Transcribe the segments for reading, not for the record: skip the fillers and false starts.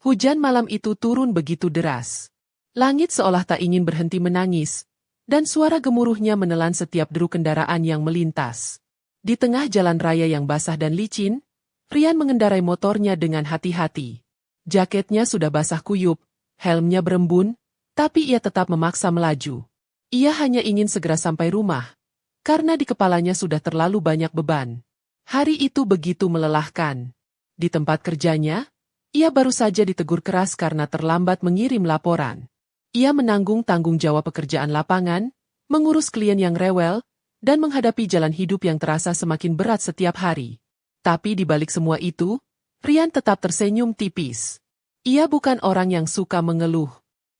Hujan malam itu turun begitu deras. Langit seolah tak ingin berhenti menangis, dan suara gemuruhnya menelan setiap deru kendaraan yang melintas. Di tengah jalan raya yang basah dan licin, Rian mengendarai motornya dengan hati-hati. Jaketnya sudah basah kuyup, helmnya berembun, tapi ia tetap memaksa melaju. Ia hanya ingin segera sampai rumah, karena di kepalanya sudah terlalu banyak beban. Hari itu begitu melelahkan. Di tempat kerjanya, ia baru saja ditegur keras karena terlambat mengirim laporan. Ia menanggung tanggung jawab pekerjaan lapangan, mengurus klien yang rewel, dan menghadapi jalan hidup yang terasa semakin berat setiap hari. Tapi di balik semua itu, Rian tetap tersenyum tipis. Ia bukan orang yang suka mengeluh.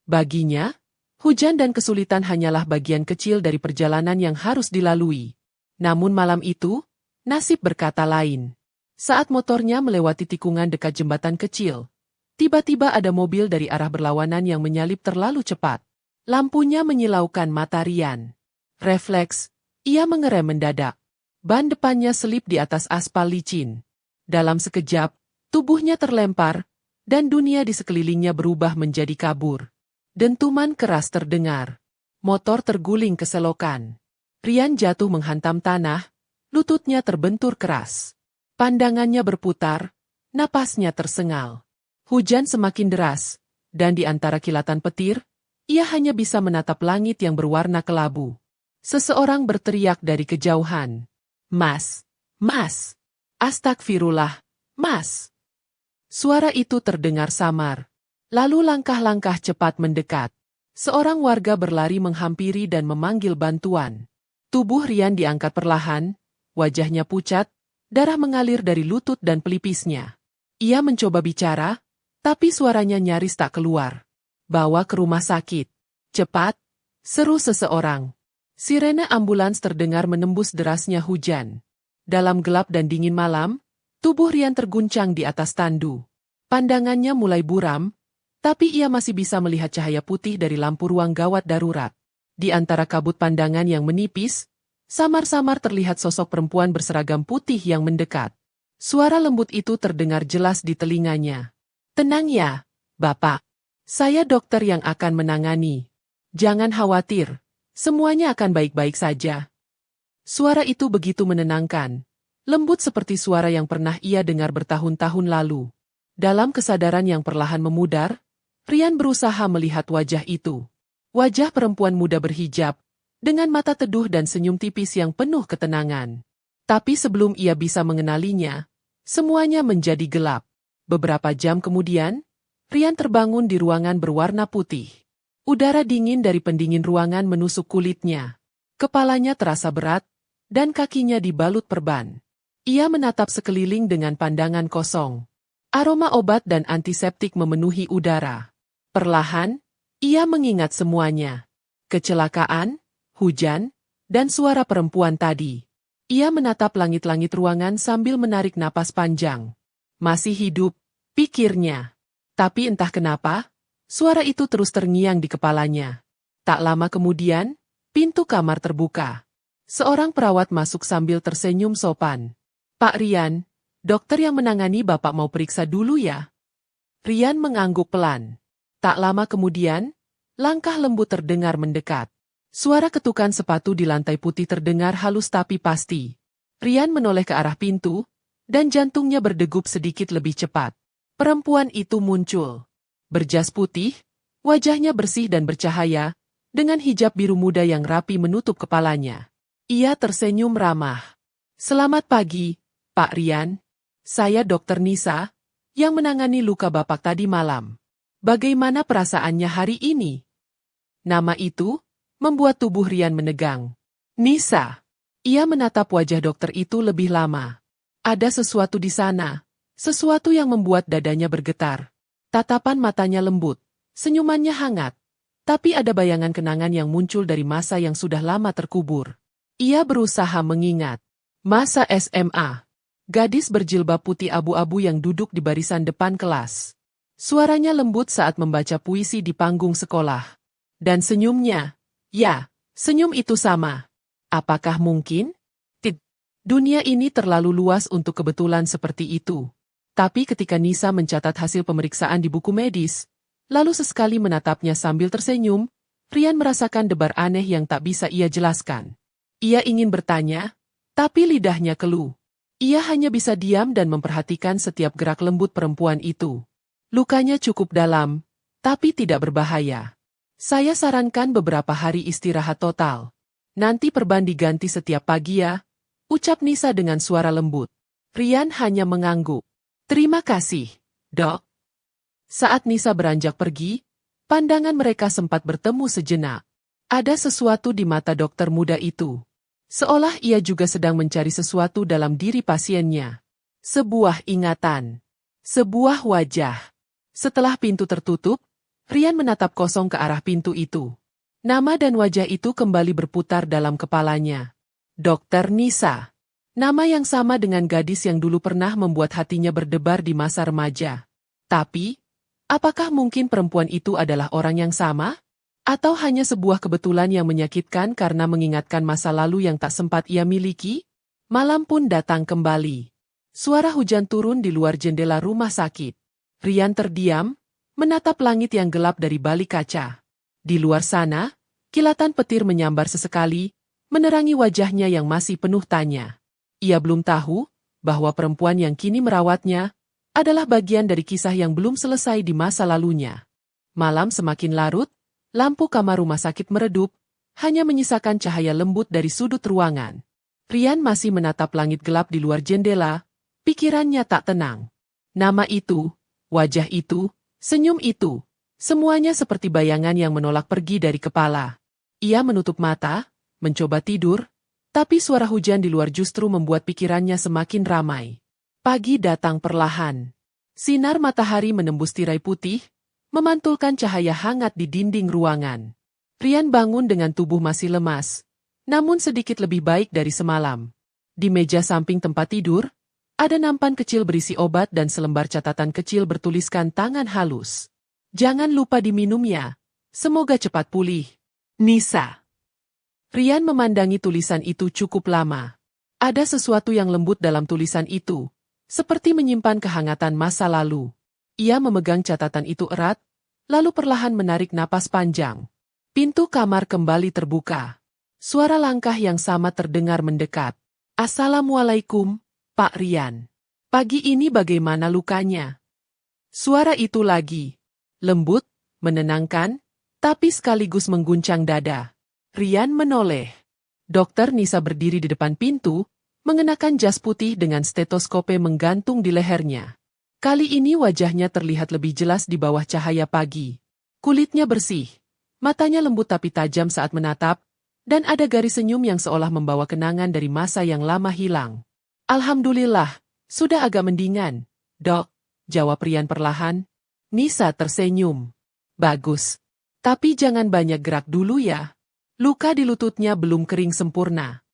Baginya, hujan dan kesulitan hanyalah bagian kecil dari perjalanan yang harus dilalui. Namun malam itu, nasib berkata lain. Saat motornya melewati tikungan dekat jembatan kecil, tiba-tiba ada mobil dari arah berlawanan yang menyalip terlalu cepat. Lampunya menyilaukan mata Rian. Refleks, ia mengerem mendadak. Ban depannya selip di atas aspal licin. Dalam sekejap, tubuhnya terlempar, dan dunia di sekelilingnya berubah menjadi kabur. Dentuman keras terdengar. Motor terguling ke selokan. Rian jatuh menghantam tanah, lututnya terbentur keras. Pandangannya berputar, napasnya tersengal. Hujan semakin deras, dan di antara kilatan petir, ia hanya bisa menatap langit yang berwarna kelabu. Seseorang berteriak dari kejauhan. "Mas! Mas! Astagfirullah, Mas!" Suara itu terdengar samar. Lalu langkah-langkah cepat mendekat. Seorang warga berlari menghampiri dan memanggil bantuan. Tubuh Rian diangkat perlahan, wajahnya pucat, darah mengalir dari lutut dan pelipisnya. Ia mencoba bicara, tapi suaranya nyaris tak keluar. "Bawa ke rumah sakit. Cepat!" seru seseorang. Sirene ambulans terdengar menembus derasnya hujan. Dalam gelap dan dingin malam, tubuh Rian terguncang di atas tandu. Pandangannya mulai buram, tapi ia masih bisa melihat cahaya putih dari lampu ruang gawat darurat. Di antara kabut pandangan yang menipis, samar-samar terlihat sosok perempuan berseragam putih yang mendekat. Suara lembut itu terdengar jelas di telinganya. "Tenang ya, Bapak. Saya dokter yang akan menangani. Jangan khawatir, semuanya akan baik-baik saja." Suara itu begitu menenangkan, lembut seperti suara yang pernah ia dengar bertahun-tahun lalu. Dalam kesadaran yang perlahan memudar, Rian berusaha melihat wajah itu. Wajah perempuan muda berhijab, dengan mata teduh dan senyum tipis yang penuh ketenangan. Tapi sebelum ia bisa mengenalinya, semuanya menjadi gelap. Beberapa jam kemudian, Rian terbangun di ruangan berwarna putih. Udara dingin dari pendingin ruangan menusuk kulitnya. Kepalanya terasa berat, dan kakinya dibalut perban. Ia menatap sekeliling dengan pandangan kosong. Aroma obat dan antiseptik memenuhi udara. Perlahan, ia mengingat semuanya. Kecelakaan, hujan, dan suara perempuan tadi. Ia menatap langit-langit ruangan sambil menarik napas panjang. Masih hidup, pikirnya. Tapi entah kenapa, suara itu terus terngiang di kepalanya. Tak lama kemudian, pintu kamar terbuka. Seorang perawat masuk sambil tersenyum sopan. "Pak Rian, dokter yang menangani Bapak mau periksa dulu ya?" Rian mengangguk pelan. Tak lama kemudian, langkah lembut terdengar mendekat. Suara ketukan sepatu di lantai putih terdengar halus tapi pasti. Rian menoleh ke arah pintu, dan jantungnya berdegup sedikit lebih cepat. Perempuan itu muncul. Berjas putih, wajahnya bersih dan bercahaya, dengan hijab biru muda yang rapi menutup kepalanya. Ia tersenyum ramah. "Selamat pagi, Pak Rian. Saya Dr. Nisa, yang menangani luka Bapak tadi malam. Bagaimana perasaannya hari ini?" Nama itu membuat tubuh Rian menegang. "Nisa." Ia menatap wajah dokter itu lebih lama. Ada sesuatu di sana, sesuatu yang membuat dadanya bergetar. Tatapan matanya lembut, senyumannya hangat. Tapi ada bayangan kenangan yang muncul dari masa yang sudah lama terkubur. Ia berusaha mengingat. Masa SMA. Gadis berjilbab putih abu-abu yang duduk di barisan depan kelas. Suaranya lembut saat membaca puisi di panggung sekolah. Dan senyumnya. Ya, senyum itu sama. Apakah mungkin? Dunia ini terlalu luas untuk kebetulan seperti itu. Tapi ketika Nisa mencatat hasil pemeriksaan di buku medis, lalu sesekali menatapnya sambil tersenyum, Rian merasakan debar aneh yang tak bisa ia jelaskan. Ia ingin bertanya, tapi lidahnya keluh. Ia hanya bisa diam dan memperhatikan setiap gerak lembut perempuan itu. Lukanya cukup dalam, tapi tidak berbahaya. Saya sarankan beberapa hari istirahat total. Nanti perban diganti setiap pagi ya, ucap Nisa dengan suara lembut. Rian hanya mengangguk. Terima kasih, Dok. Saat Nisa beranjak pergi, pandangan mereka sempat bertemu sejenak. Ada sesuatu di mata dokter muda itu. Seolah ia juga sedang mencari sesuatu dalam diri pasiennya. Sebuah ingatan. Sebuah wajah. Setelah pintu tertutup, Rian menatap kosong ke arah pintu itu. Nama dan wajah itu kembali berputar dalam kepalanya. Dokter Nisa. Nama yang sama dengan gadis yang dulu pernah membuat hatinya berdebar di masa remaja. Tapi, apakah mungkin perempuan itu adalah orang yang sama? Atau hanya sebuah kebetulan yang menyakitkan karena mengingatkan masa lalu yang tak sempat ia miliki? Malam pun datang kembali. Suara hujan turun di luar jendela rumah sakit. Rian terdiam, menatap langit yang gelap dari balik kaca. Di luar sana, kilatan petir menyambar sesekali, menerangi wajahnya yang masih penuh tanya. Ia belum tahu bahwa perempuan yang kini merawatnya adalah bagian dari kisah yang belum selesai di masa lalunya. Malam semakin larut, lampu kamar rumah sakit meredup, hanya menyisakan cahaya lembut dari sudut ruangan. Rian masih menatap langit gelap di luar jendela, pikirannya tak tenang. Nama itu, wajah itu, senyum itu, semuanya seperti bayangan yang menolak pergi dari kepala. Ia menutup mata, mencoba tidur, tapi suara hujan di luar justru membuat pikirannya semakin ramai. Pagi datang perlahan. Sinar matahari menembus tirai putih, memantulkan cahaya hangat di dinding ruangan. Rian bangun dengan tubuh masih lemas, namun sedikit lebih baik dari semalam. Di meja samping tempat tidur, ada nampan kecil berisi obat dan selembar catatan kecil bertuliskan tangan halus. Jangan lupa diminumnya. Semoga cepat pulih. Nisa. Rian memandangi tulisan itu cukup lama. Ada sesuatu yang lembut dalam tulisan itu, seperti menyimpan kehangatan masa lalu. Ia memegang catatan itu erat, lalu perlahan menarik napas panjang. Pintu kamar kembali terbuka. Suara langkah yang sama terdengar mendekat. Assalamualaikum, Pak Rian. Pagi ini bagaimana lukanya? Suara itu lagi. Lembut, menenangkan, tapi sekaligus mengguncang dada. Rian menoleh. Dokter Nisa berdiri di depan pintu, mengenakan jas putih dengan stetoskope menggantung di lehernya. Kali ini wajahnya terlihat lebih jelas di bawah cahaya pagi. Kulitnya bersih, matanya lembut tapi tajam saat menatap, dan ada garis senyum yang seolah membawa kenangan dari masa yang lama hilang. Alhamdulillah, sudah agak mendingan, Dok, jawab Rian perlahan. Nisa tersenyum. Bagus. Tapi jangan banyak gerak dulu ya. Luka di lututnya belum kering sempurna.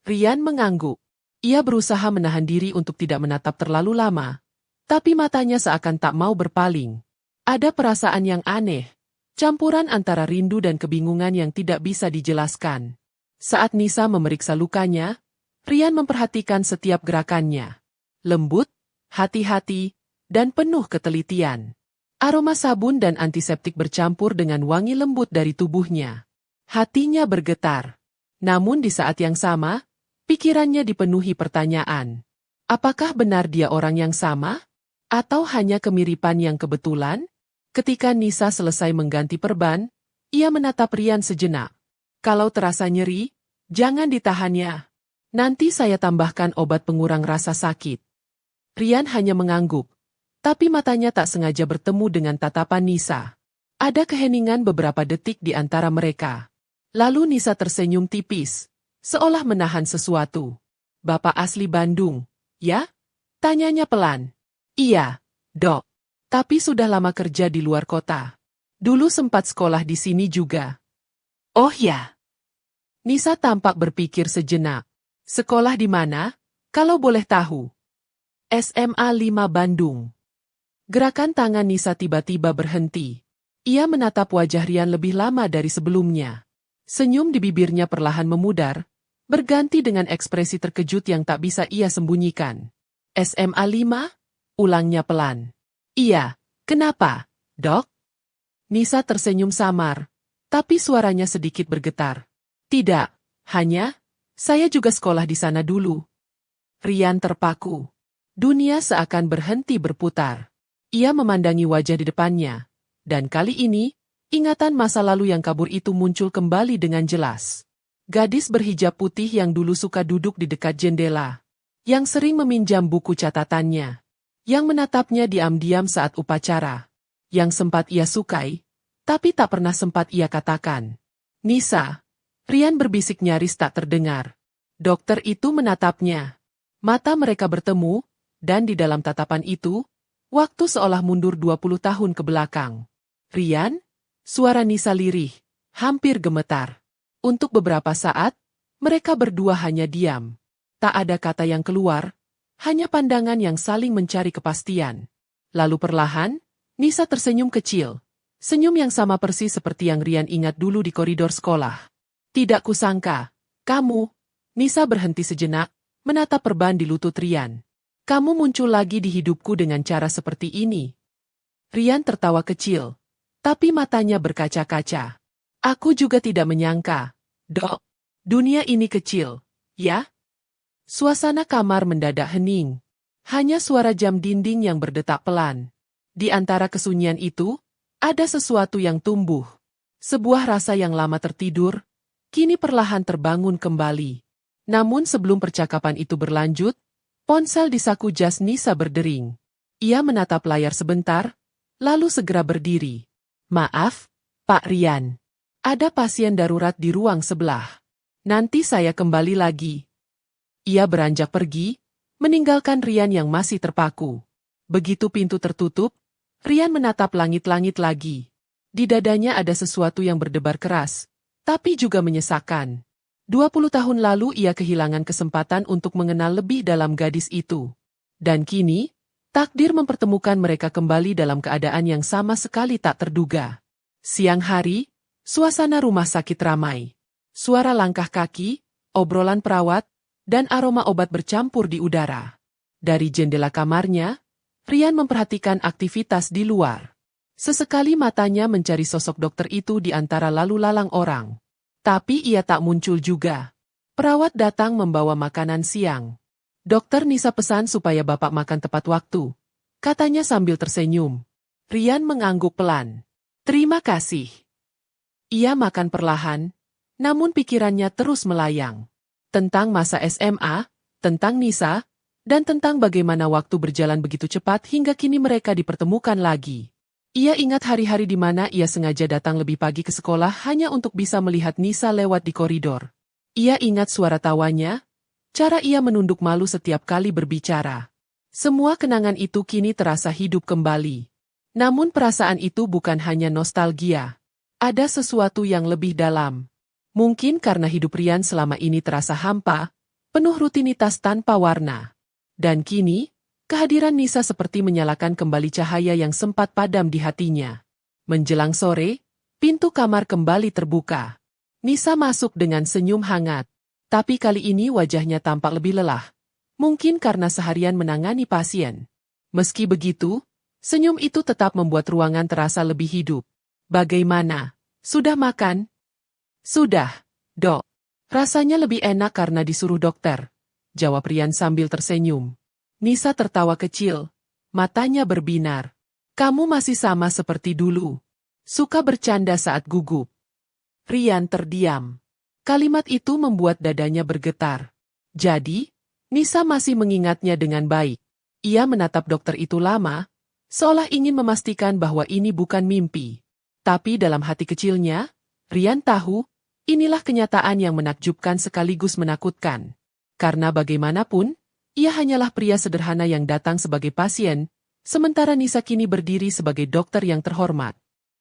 Rian mengangguk. Ia berusaha menahan diri untuk tidak menatap terlalu lama, tapi matanya seakan tak mau berpaling. Ada perasaan yang aneh, campuran antara rindu dan kebingungan yang tidak bisa dijelaskan. Saat Nisa memeriksa lukanya, Rian memperhatikan setiap gerakannya. Lembut, hati-hati, dan penuh ketelitian. Aroma sabun dan antiseptik bercampur dengan wangi lembut dari tubuhnya. Hatinya bergetar. Namun di saat yang sama, pikirannya dipenuhi pertanyaan. Apakah benar dia orang yang sama? Atau hanya kemiripan yang kebetulan? Ketika Nisa selesai mengganti perban, ia menatap Rian sejenak. Kalau terasa nyeri, jangan ditahan ya. Nanti saya tambahkan obat pengurang rasa sakit. Rian hanya mengangguk, tapi matanya tak sengaja bertemu dengan tatapan Nisa. Ada keheningan beberapa detik di antara mereka. Lalu Nisa tersenyum tipis, seolah menahan sesuatu. Bapak asli Bandung, ya? Tanyanya pelan. Iya, Dok. Tapi sudah lama kerja di luar kota. Dulu sempat sekolah di sini juga. Oh ya. Nisa tampak berpikir sejenak. Sekolah di mana? Kalau boleh tahu. SMA 5 Bandung. Gerakan tangan Nisa tiba-tiba berhenti. Ia menatap wajah Rian lebih lama dari sebelumnya. Senyum di bibirnya perlahan memudar, berganti dengan ekspresi terkejut yang tak bisa ia sembunyikan. SMA 5? Ulangnya pelan. Iya, kenapa, Dok? Nisa tersenyum samar, tapi suaranya sedikit bergetar. Tidak, hanya, saya juga sekolah di sana dulu. Rian terpaku. Dunia seakan berhenti berputar. Ia memandangi wajah di depannya. Dan kali ini, ingatan masa lalu yang kabur itu muncul kembali dengan jelas. Gadis berhijab putih yang dulu suka duduk di dekat jendela. Yang sering meminjam buku catatannya. Yang menatapnya diam-diam saat upacara. Yang sempat ia sukai, tapi tak pernah sempat ia katakan. Nisa. Rian berbisik nyaris tak terdengar. Dokter itu menatapnya. Mata mereka bertemu, dan di dalam tatapan itu, waktu seolah mundur 20 tahun ke belakang. Rian? Suara Nisa lirih, hampir gemetar. Untuk beberapa saat, mereka berdua hanya diam. Tak ada kata yang keluar, hanya pandangan yang saling mencari kepastian. Lalu perlahan, Nisa tersenyum kecil. Senyum yang sama persis seperti yang Rian ingat dulu di koridor sekolah. Tidak kusangka, kamu. Nisa berhenti sejenak, menatap perban di lutut Rian. Kamu muncul lagi di hidupku dengan cara seperti ini. Rian tertawa kecil, tapi matanya berkaca-kaca. Aku juga tidak menyangka, Dok. Dunia ini kecil, ya? Suasana kamar mendadak hening. Hanya suara jam dinding yang berdetak pelan. Di antara kesunyian itu, ada sesuatu yang tumbuh. Sebuah rasa yang lama tertidur, kini perlahan terbangun kembali. Namun sebelum percakapan itu berlanjut, ponsel di saku jas Nisa berdering. Ia menatap layar sebentar, lalu segera berdiri. Maaf, Pak Rian. Ada pasien darurat di ruang sebelah. Nanti saya kembali lagi. Ia beranjak pergi, meninggalkan Rian yang masih terpaku. Begitu pintu tertutup, Rian menatap langit-langit lagi. Di dadanya ada sesuatu yang berdebar keras, tapi juga menyesakkan. 20 tahun lalu ia kehilangan kesempatan untuk mengenal lebih dalam gadis itu. Dan kini, takdir mempertemukan mereka kembali dalam keadaan yang sama sekali tak terduga. Siang hari, suasana rumah sakit ramai. Suara langkah kaki, obrolan perawat, dan aroma obat bercampur di udara. Dari jendela kamarnya, Rian memperhatikan aktivitas di luar. Sesekali matanya mencari sosok dokter itu di antara lalu lalang orang. Tapi ia tak muncul juga. Perawat datang membawa makanan siang. Dokter Nisa pesan supaya bapak makan tepat waktu. Katanya sambil tersenyum. Rian mengangguk pelan. Terima kasih. Ia makan perlahan, namun pikirannya terus melayang. Tentang masa SMA, tentang Nisa, dan tentang bagaimana waktu berjalan begitu cepat hingga kini mereka dipertemukan lagi. Ia ingat hari-hari di mana ia sengaja datang lebih pagi ke sekolah hanya untuk bisa melihat Nisa lewat di koridor. Ia ingat suara tawanya, cara ia menunduk malu setiap kali berbicara. Semua kenangan itu kini terasa hidup kembali. Namun perasaan itu bukan hanya nostalgia. Ada sesuatu yang lebih dalam. Mungkin karena hidup Rian selama ini terasa hampa, penuh rutinitas tanpa warna. Dan kini, kehadiran Nisa seperti menyalakan kembali cahaya yang sempat padam di hatinya. Menjelang sore, pintu kamar kembali terbuka. Nisa masuk dengan senyum hangat. Tapi kali ini wajahnya tampak lebih lelah. Mungkin karena seharian menangani pasien. Meski begitu, senyum itu tetap membuat ruangan terasa lebih hidup. Bagaimana? Sudah makan? Sudah, Dok. Rasanya lebih enak karena disuruh dokter. Jawab Rian sambil tersenyum. Nisa tertawa kecil. Matanya berbinar. Kamu masih sama seperti dulu. Suka bercanda saat gugup. Rian terdiam. Kalimat itu membuat dadanya bergetar. Jadi, Nisa masih mengingatnya dengan baik. Ia menatap dokter itu lama, seolah ingin memastikan bahwa ini bukan mimpi. Tapi dalam hati kecilnya, Rian tahu, inilah kenyataan yang menakjubkan sekaligus menakutkan. Karena bagaimanapun, ia hanyalah pria sederhana yang datang sebagai pasien, sementara Nisa kini berdiri sebagai dokter yang terhormat.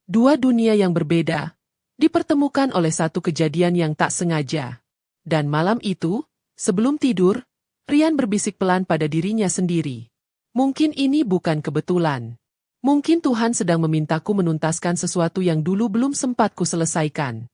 Dua dunia yang berbeda, dipertemukan oleh satu kejadian yang tak sengaja. Dan malam itu, sebelum tidur, Rian berbisik pelan pada dirinya sendiri. Mungkin ini bukan kebetulan. Mungkin Tuhan sedang memintaku menuntaskan sesuatu yang dulu belum sempat ku selesaikan.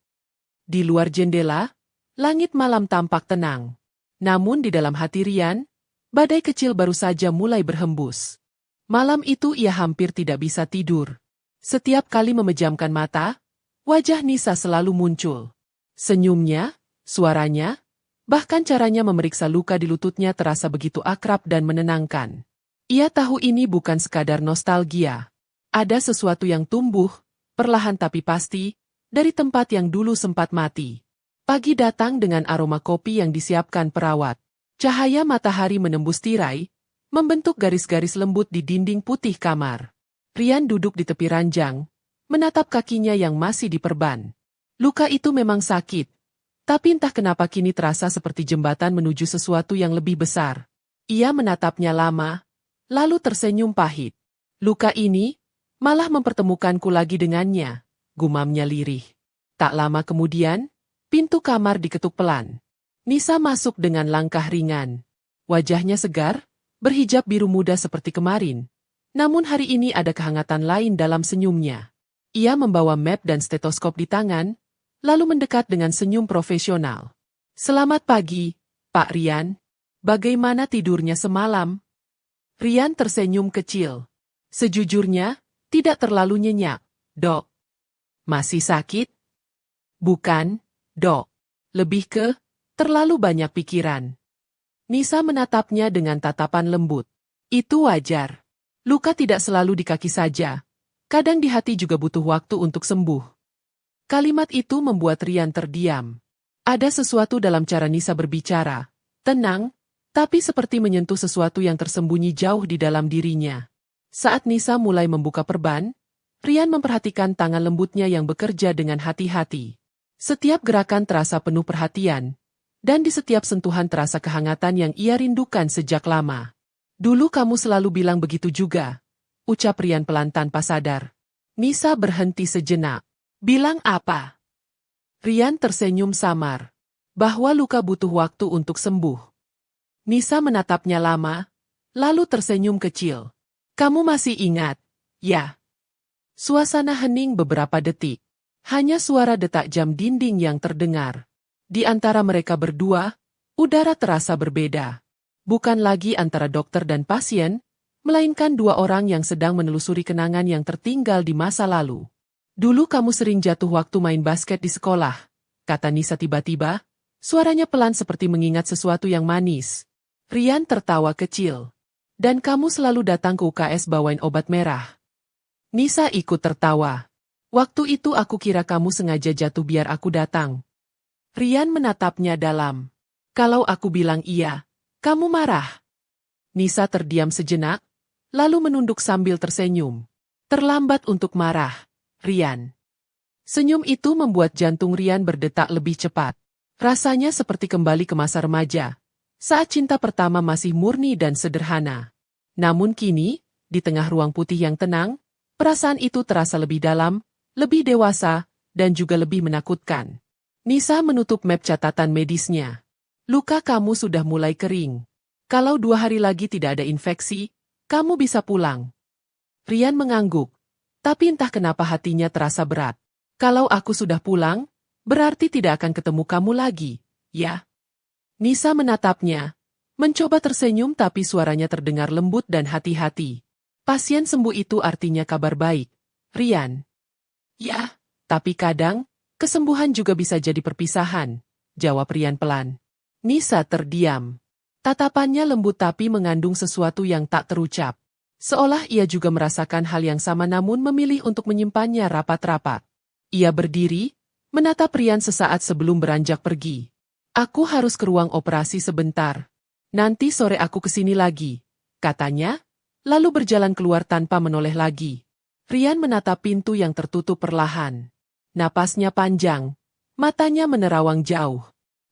Di luar jendela, langit malam tampak tenang. Namun di dalam hati Rian, badai kecil baru saja mulai berhembus. Malam itu ia hampir tidak bisa tidur. Setiap kali memejamkan mata, wajah Nisa selalu muncul. Senyumnya, suaranya, bahkan caranya memeriksa luka di lututnya terasa begitu akrab dan menenangkan. Ia tahu ini bukan sekadar nostalgia. Ada sesuatu yang tumbuh, perlahan tapi pasti, dari tempat yang dulu sempat mati. Pagi datang dengan aroma kopi yang disiapkan perawat. Cahaya matahari menembus tirai, membentuk garis-garis lembut di dinding putih kamar. Rian duduk di tepi ranjang, menatap kakinya yang masih diperban. Luka itu memang sakit, tapi entah kenapa kini terasa seperti jembatan menuju sesuatu yang lebih besar. Ia menatapnya lama, lalu tersenyum pahit. Luka ini malah mempertemukanku lagi dengannya, gumamnya lirih. Tak lama kemudian, pintu kamar diketuk pelan. Nisa masuk dengan langkah ringan. Wajahnya segar, berhijab biru muda seperti kemarin. Namun hari ini ada kehangatan lain dalam senyumnya. Ia membawa map dan stetoskop di tangan, lalu mendekat dengan senyum profesional. "Selamat pagi, Pak Rian. Bagaimana tidurnya semalam?" Rian tersenyum kecil. "Sejujurnya, tidak terlalu nyenyak, Dok." "Masih sakit?" "Bukan, Dok. Lebih ke, terlalu banyak pikiran." Nisa menatapnya dengan tatapan lembut. "Itu wajar. Luka tidak selalu di kaki saja. Kadang di hati juga butuh waktu untuk sembuh." Kalimat itu membuat Rian terdiam. Ada sesuatu dalam cara Nisa berbicara. Tenang, tapi seperti menyentuh sesuatu yang tersembunyi jauh di dalam dirinya. Saat Nisa mulai membuka perban, Rian memperhatikan tangan lembutnya yang bekerja dengan hati-hati. Setiap gerakan terasa penuh perhatian, dan di setiap sentuhan terasa kehangatan yang ia rindukan sejak lama. "Dulu kamu selalu bilang begitu juga," ucap Rian pelan tanpa sadar. Nisa berhenti sejenak. "Bilang apa?" Rian tersenyum samar. "Bahwa luka butuh waktu untuk sembuh." Nisa menatapnya lama, lalu tersenyum kecil. "Kamu masih ingat, ya?" Suasana hening beberapa detik. Hanya suara detak jam dinding yang terdengar. Di antara mereka berdua, udara terasa berbeda. Bukan lagi antara dokter dan pasien, melainkan dua orang yang sedang menelusuri kenangan yang tertinggal di masa lalu. "Dulu kamu sering jatuh waktu main basket di sekolah," kata Nisa tiba-tiba, suaranya pelan seperti mengingat sesuatu yang manis. Rian tertawa kecil. "Dan kamu selalu datang ke UKS bawain obat merah." Nisa ikut tertawa. "Waktu itu aku kira kamu sengaja jatuh biar aku datang." Rian menatapnya dalam. "Kalau aku bilang iya, kamu marah." Nisa terdiam sejenak, lalu menunduk sambil tersenyum. "Terlambat untuk marah, Rian." Senyum itu membuat jantung Rian berdetak lebih cepat. Rasanya seperti kembali ke masa remaja, saat cinta pertama masih murni dan sederhana. Namun kini, di tengah ruang putih yang tenang, perasaan itu terasa lebih dalam, lebih dewasa, dan juga lebih menakutkan. Nisa menutup map catatan medisnya. "Luka kamu sudah mulai kering. Kalau 2 hari lagi tidak ada infeksi, kamu bisa pulang." Rian mengangguk, tapi entah kenapa hatinya terasa berat. "Kalau aku sudah pulang, berarti tidak akan ketemu kamu lagi, ya?" Nisa menatapnya, mencoba tersenyum tapi suaranya terdengar lembut dan hati-hati. "Pasien sembuh itu artinya kabar baik, Rian." "Ya, tapi kadang, kesembuhan juga bisa jadi perpisahan," jawab Rian pelan. Nisa terdiam. Tatapannya lembut tapi mengandung sesuatu yang tak terucap. Seolah ia juga merasakan hal yang sama namun memilih untuk menyimpannya rapat-rapat. Ia berdiri, menatap Rian sesaat sebelum beranjak pergi. "Aku harus ke ruang operasi sebentar. Nanti sore aku kesini lagi," katanya, lalu berjalan keluar tanpa menoleh lagi. Rian menatap pintu yang tertutup perlahan. Napasnya panjang, matanya menerawang jauh.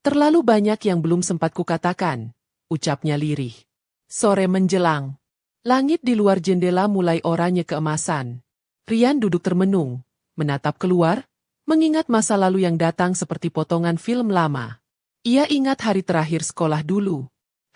"Terlalu banyak yang belum sempat kukatakan," ucapnya lirih. Sore menjelang. Langit di luar jendela mulai oranye keemasan. Rian duduk termenung, menatap keluar, mengingat masa lalu yang datang seperti potongan film lama. Ia ingat hari terakhir sekolah dulu.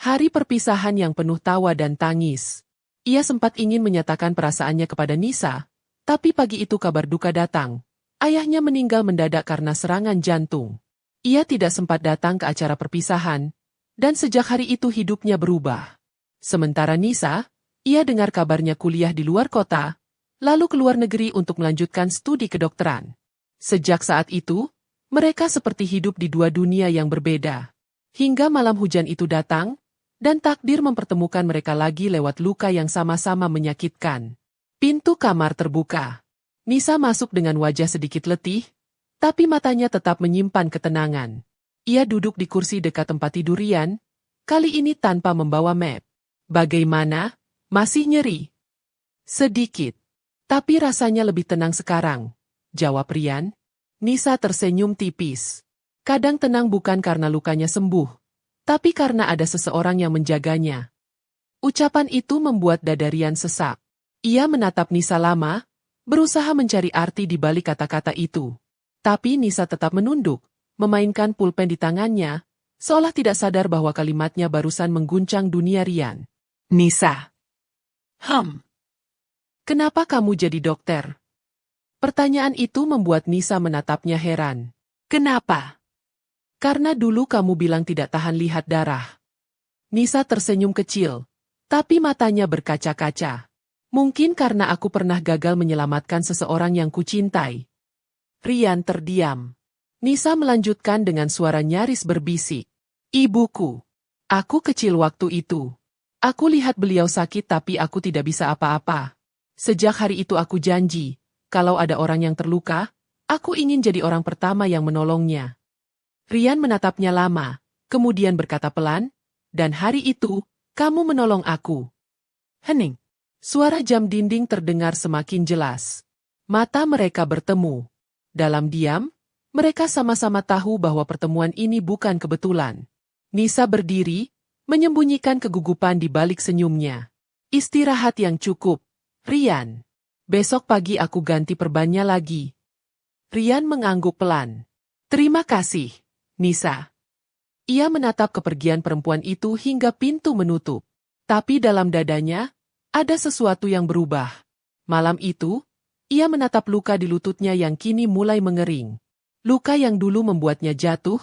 Hari perpisahan yang penuh tawa dan tangis. Ia sempat ingin menyatakan perasaannya kepada Nisa, tapi pagi itu kabar duka datang. Ayahnya meninggal mendadak karena serangan jantung. Ia tidak sempat datang ke acara perpisahan, dan sejak hari itu hidupnya berubah. Sementara Nisa, Ia dengar kabarnya kuliah di luar kota, lalu ke luar negeri untuk melanjutkan studi kedokteran. Sejak saat itu, mereka seperti hidup di dua dunia yang berbeda. Hingga malam hujan itu datang, dan takdir mempertemukan mereka lagi lewat luka yang sama-sama menyakitkan. Pintu kamar terbuka. Nisa masuk dengan wajah sedikit letih, tapi matanya tetap menyimpan ketenangan. Ia duduk di kursi dekat tempat tidur Rian, kali ini tanpa membawa map. Bagaimana? Masih nyeri? Sedikit. Tapi rasanya lebih tenang sekarang, jawab Rian. Nisa tersenyum tipis. Kadang tenang bukan karena lukanya sembuh, tapi karena ada seseorang yang menjaganya. Ucapan itu membuat dada Rian sesak. Ia menatap Nisa lama, berusaha mencari arti di balik kata-kata itu. Tapi Nisa tetap menunduk, memainkan pulpen di tangannya, seolah tidak sadar bahwa kalimatnya barusan mengguncang dunia Rian. Nisa. Kenapa kamu jadi dokter? Pertanyaan itu membuat Nisa menatapnya heran. Kenapa? Karena dulu kamu bilang tidak tahan lihat darah. Nisa tersenyum kecil, tapi matanya berkaca-kaca. Mungkin karena aku pernah gagal menyelamatkan seseorang yang kucintai. Rian terdiam. Nisa melanjutkan dengan suara nyaris berbisik. Ibuku. Aku kecil waktu itu. Aku lihat beliau sakit tapi aku tidak bisa apa-apa. Sejak hari itu aku janji, kalau ada orang yang terluka, aku ingin jadi orang pertama yang menolongnya. Rian menatapnya lama, kemudian berkata pelan, dan hari itu, kamu menolong aku. Hening. Suara jam dinding terdengar semakin jelas. Mata mereka bertemu. Dalam diam, mereka sama-sama tahu bahwa pertemuan ini bukan kebetulan. Nisa berdiri, menyembunyikan kegugupan di balik senyumnya. Istirahat yang cukup, Rian. Besok pagi aku ganti perbannya lagi. Rian mengangguk pelan. Terima kasih, Nisa. Ia menatap kepergian perempuan itu hingga pintu menutup. Tapi dalam dadanya, ada sesuatu yang berubah. Malam itu, ia menatap luka di lututnya yang kini mulai mengering. Luka yang dulu membuatnya jatuh,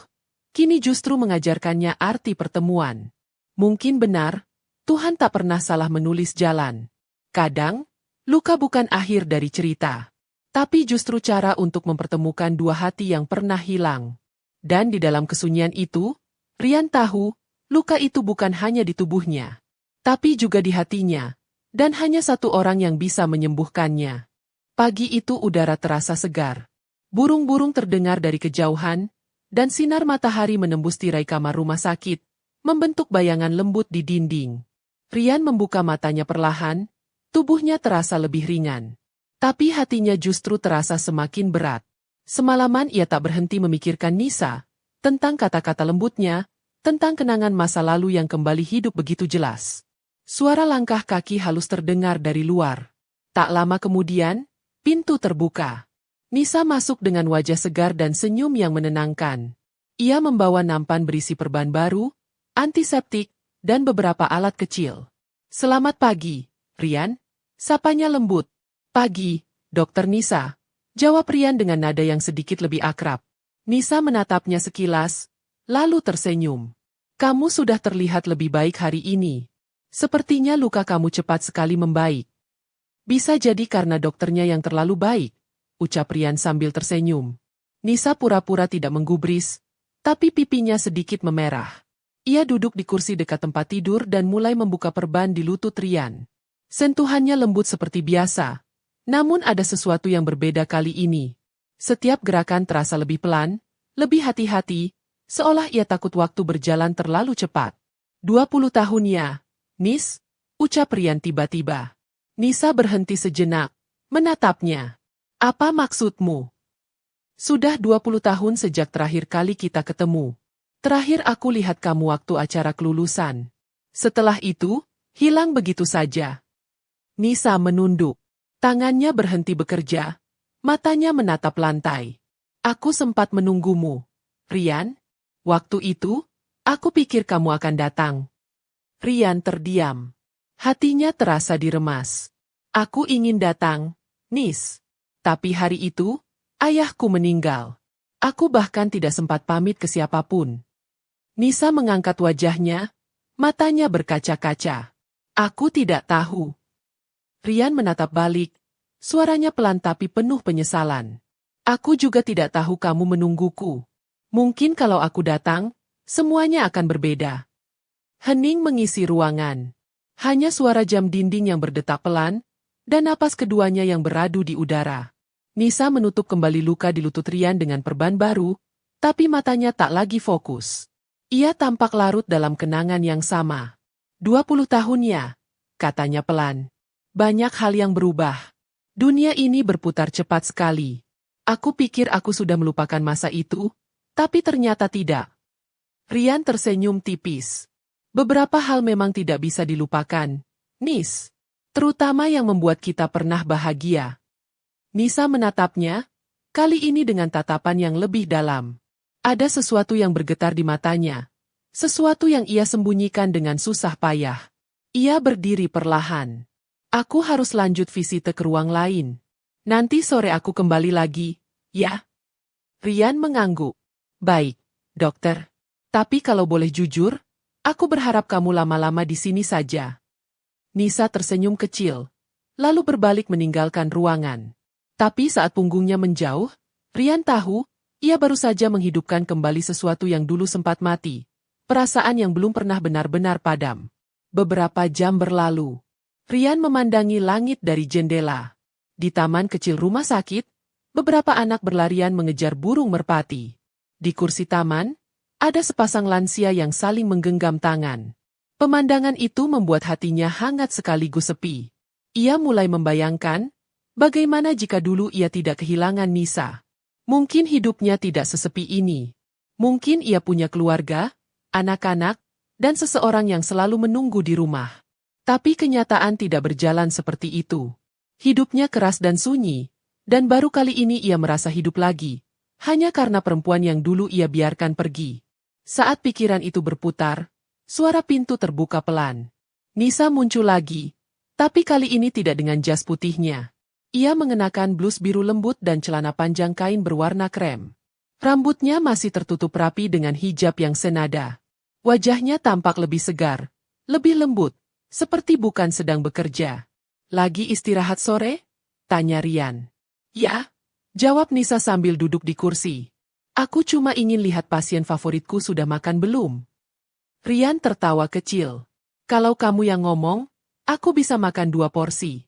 kini justru mengajarkannya arti pertemuan. Mungkin benar, Tuhan tak pernah salah menulis jalan. Kadang, luka bukan akhir dari cerita, tapi justru cara untuk mempertemukan dua hati yang pernah hilang. Dan di dalam kesunyian itu, Rian tahu, luka itu bukan hanya di tubuhnya, tapi juga di hatinya, dan hanya satu orang yang bisa menyembuhkannya. Pagi itu udara terasa segar. Burung-burung terdengar dari kejauhan, dan sinar matahari menembus tirai kamar rumah sakit, membentuk bayangan lembut di dinding. Rian membuka matanya perlahan, tubuhnya terasa lebih ringan. Tapi hatinya justru terasa semakin berat. Semalaman ia tak berhenti memikirkan Nisa, tentang kata-kata lembutnya, tentang kenangan masa lalu yang kembali hidup begitu jelas. Suara langkah kaki halus terdengar dari luar. Tak lama kemudian, pintu terbuka. Nisa masuk dengan wajah segar dan senyum yang menenangkan. Ia membawa nampan berisi perban baru, antiseptik, dan beberapa alat kecil. Selamat pagi, Rian. Sapanya lembut. Pagi, Dokter Nisa. Jawab Rian dengan nada yang sedikit lebih akrab. Nisa menatapnya sekilas, lalu tersenyum. Kamu sudah terlihat lebih baik hari ini. Sepertinya luka kamu cepat sekali membaik. Bisa jadi karena dokternya yang terlalu baik, ucap Rian sambil tersenyum. Nisa pura-pura tidak menggubris, tapi pipinya sedikit memerah. Ia duduk di kursi dekat tempat tidur dan mulai membuka perban di lutut Rian. Sentuhannya lembut seperti biasa, namun ada sesuatu yang berbeda kali ini. Setiap gerakan terasa lebih pelan, lebih hati-hati, seolah ia takut waktu berjalan terlalu cepat. 20 tahun ya, Nis, ucap Rian tiba-tiba. Nisa berhenti sejenak, menatapnya. Apa maksudmu? Sudah 20 tahun sejak terakhir kali kita ketemu. Terakhir aku lihat kamu waktu acara kelulusan. Setelah itu, hilang begitu saja. Nisa menunduk. Tangannya berhenti bekerja. Matanya menatap lantai. Aku sempat menunggumu, Rian. Waktu itu, aku pikir kamu akan datang. Rian terdiam. Hatinya terasa diremas. Aku ingin datang, Nis. Tapi hari itu, ayahku meninggal. Aku bahkan tidak sempat pamit ke siapapun. Nisa mengangkat wajahnya, matanya berkaca-kaca. Aku tidak tahu. Rian menatap balik, suaranya pelan tapi penuh penyesalan. Aku juga tidak tahu kamu menungguku. Mungkin kalau aku datang, semuanya akan berbeda. Hening mengisi ruangan. Hanya suara jam dinding yang berdetak pelan, dan napas keduanya yang beradu di udara. Nisa menutup kembali luka di lutut Rian dengan perban baru, tapi matanya tak lagi fokus. Ia tampak larut dalam kenangan yang sama. 20 tahun ya, katanya pelan. Banyak hal yang berubah. Dunia ini berputar cepat sekali. Aku pikir aku sudah melupakan masa itu, tapi ternyata tidak. Rian tersenyum tipis. Beberapa hal memang tidak bisa dilupakan, Nis. Terutama yang membuat kita pernah bahagia. Nisa menatapnya, kali ini dengan tatapan yang lebih dalam. Ada sesuatu yang bergetar di matanya. Sesuatu yang ia sembunyikan dengan susah payah. Ia berdiri perlahan. Aku harus lanjut visite ke ruang lain. Nanti sore aku kembali lagi, ya? Rian mengangguk. Baik, dokter. Tapi kalau boleh jujur, aku berharap kamu lama-lama di sini saja. Nisa tersenyum kecil, lalu berbalik meninggalkan ruangan. Tapi saat punggungnya menjauh, Rian tahu, ia baru saja menghidupkan kembali sesuatu yang dulu sempat mati. Perasaan yang belum pernah benar-benar padam. Beberapa jam berlalu. Rian memandangi langit dari jendela. Di taman kecil rumah sakit, beberapa anak berlarian mengejar burung merpati. Di kursi taman, ada sepasang lansia yang saling menggenggam tangan. Pemandangan itu membuat hatinya hangat sekaligus sepi. Ia mulai membayangkan, bagaimana jika dulu ia tidak kehilangan Nisa. Mungkin hidupnya tidak sesepi ini. Mungkin ia punya keluarga, anak-anak, dan seseorang yang selalu menunggu di rumah. Tapi kenyataan tidak berjalan seperti itu. Hidupnya keras dan sunyi, dan baru kali ini ia merasa hidup lagi, hanya karena perempuan yang dulu ia biarkan pergi. Saat pikiran itu berputar, suara pintu terbuka pelan. Nisa muncul lagi, tapi kali ini tidak dengan jas putihnya. Ia mengenakan blus biru lembut dan celana panjang kain berwarna krem. Rambutnya masih tertutup rapi dengan hijab yang senada. Wajahnya tampak lebih segar, lebih lembut, seperti bukan sedang bekerja. Lagi istirahat sore? Tanya Rian. Ya, jawab Nisa sambil duduk di kursi. Aku cuma ingin lihat pasien favoritku sudah makan belum. Rian tertawa kecil. Kalau kamu yang ngomong, aku bisa makan 2 porsi.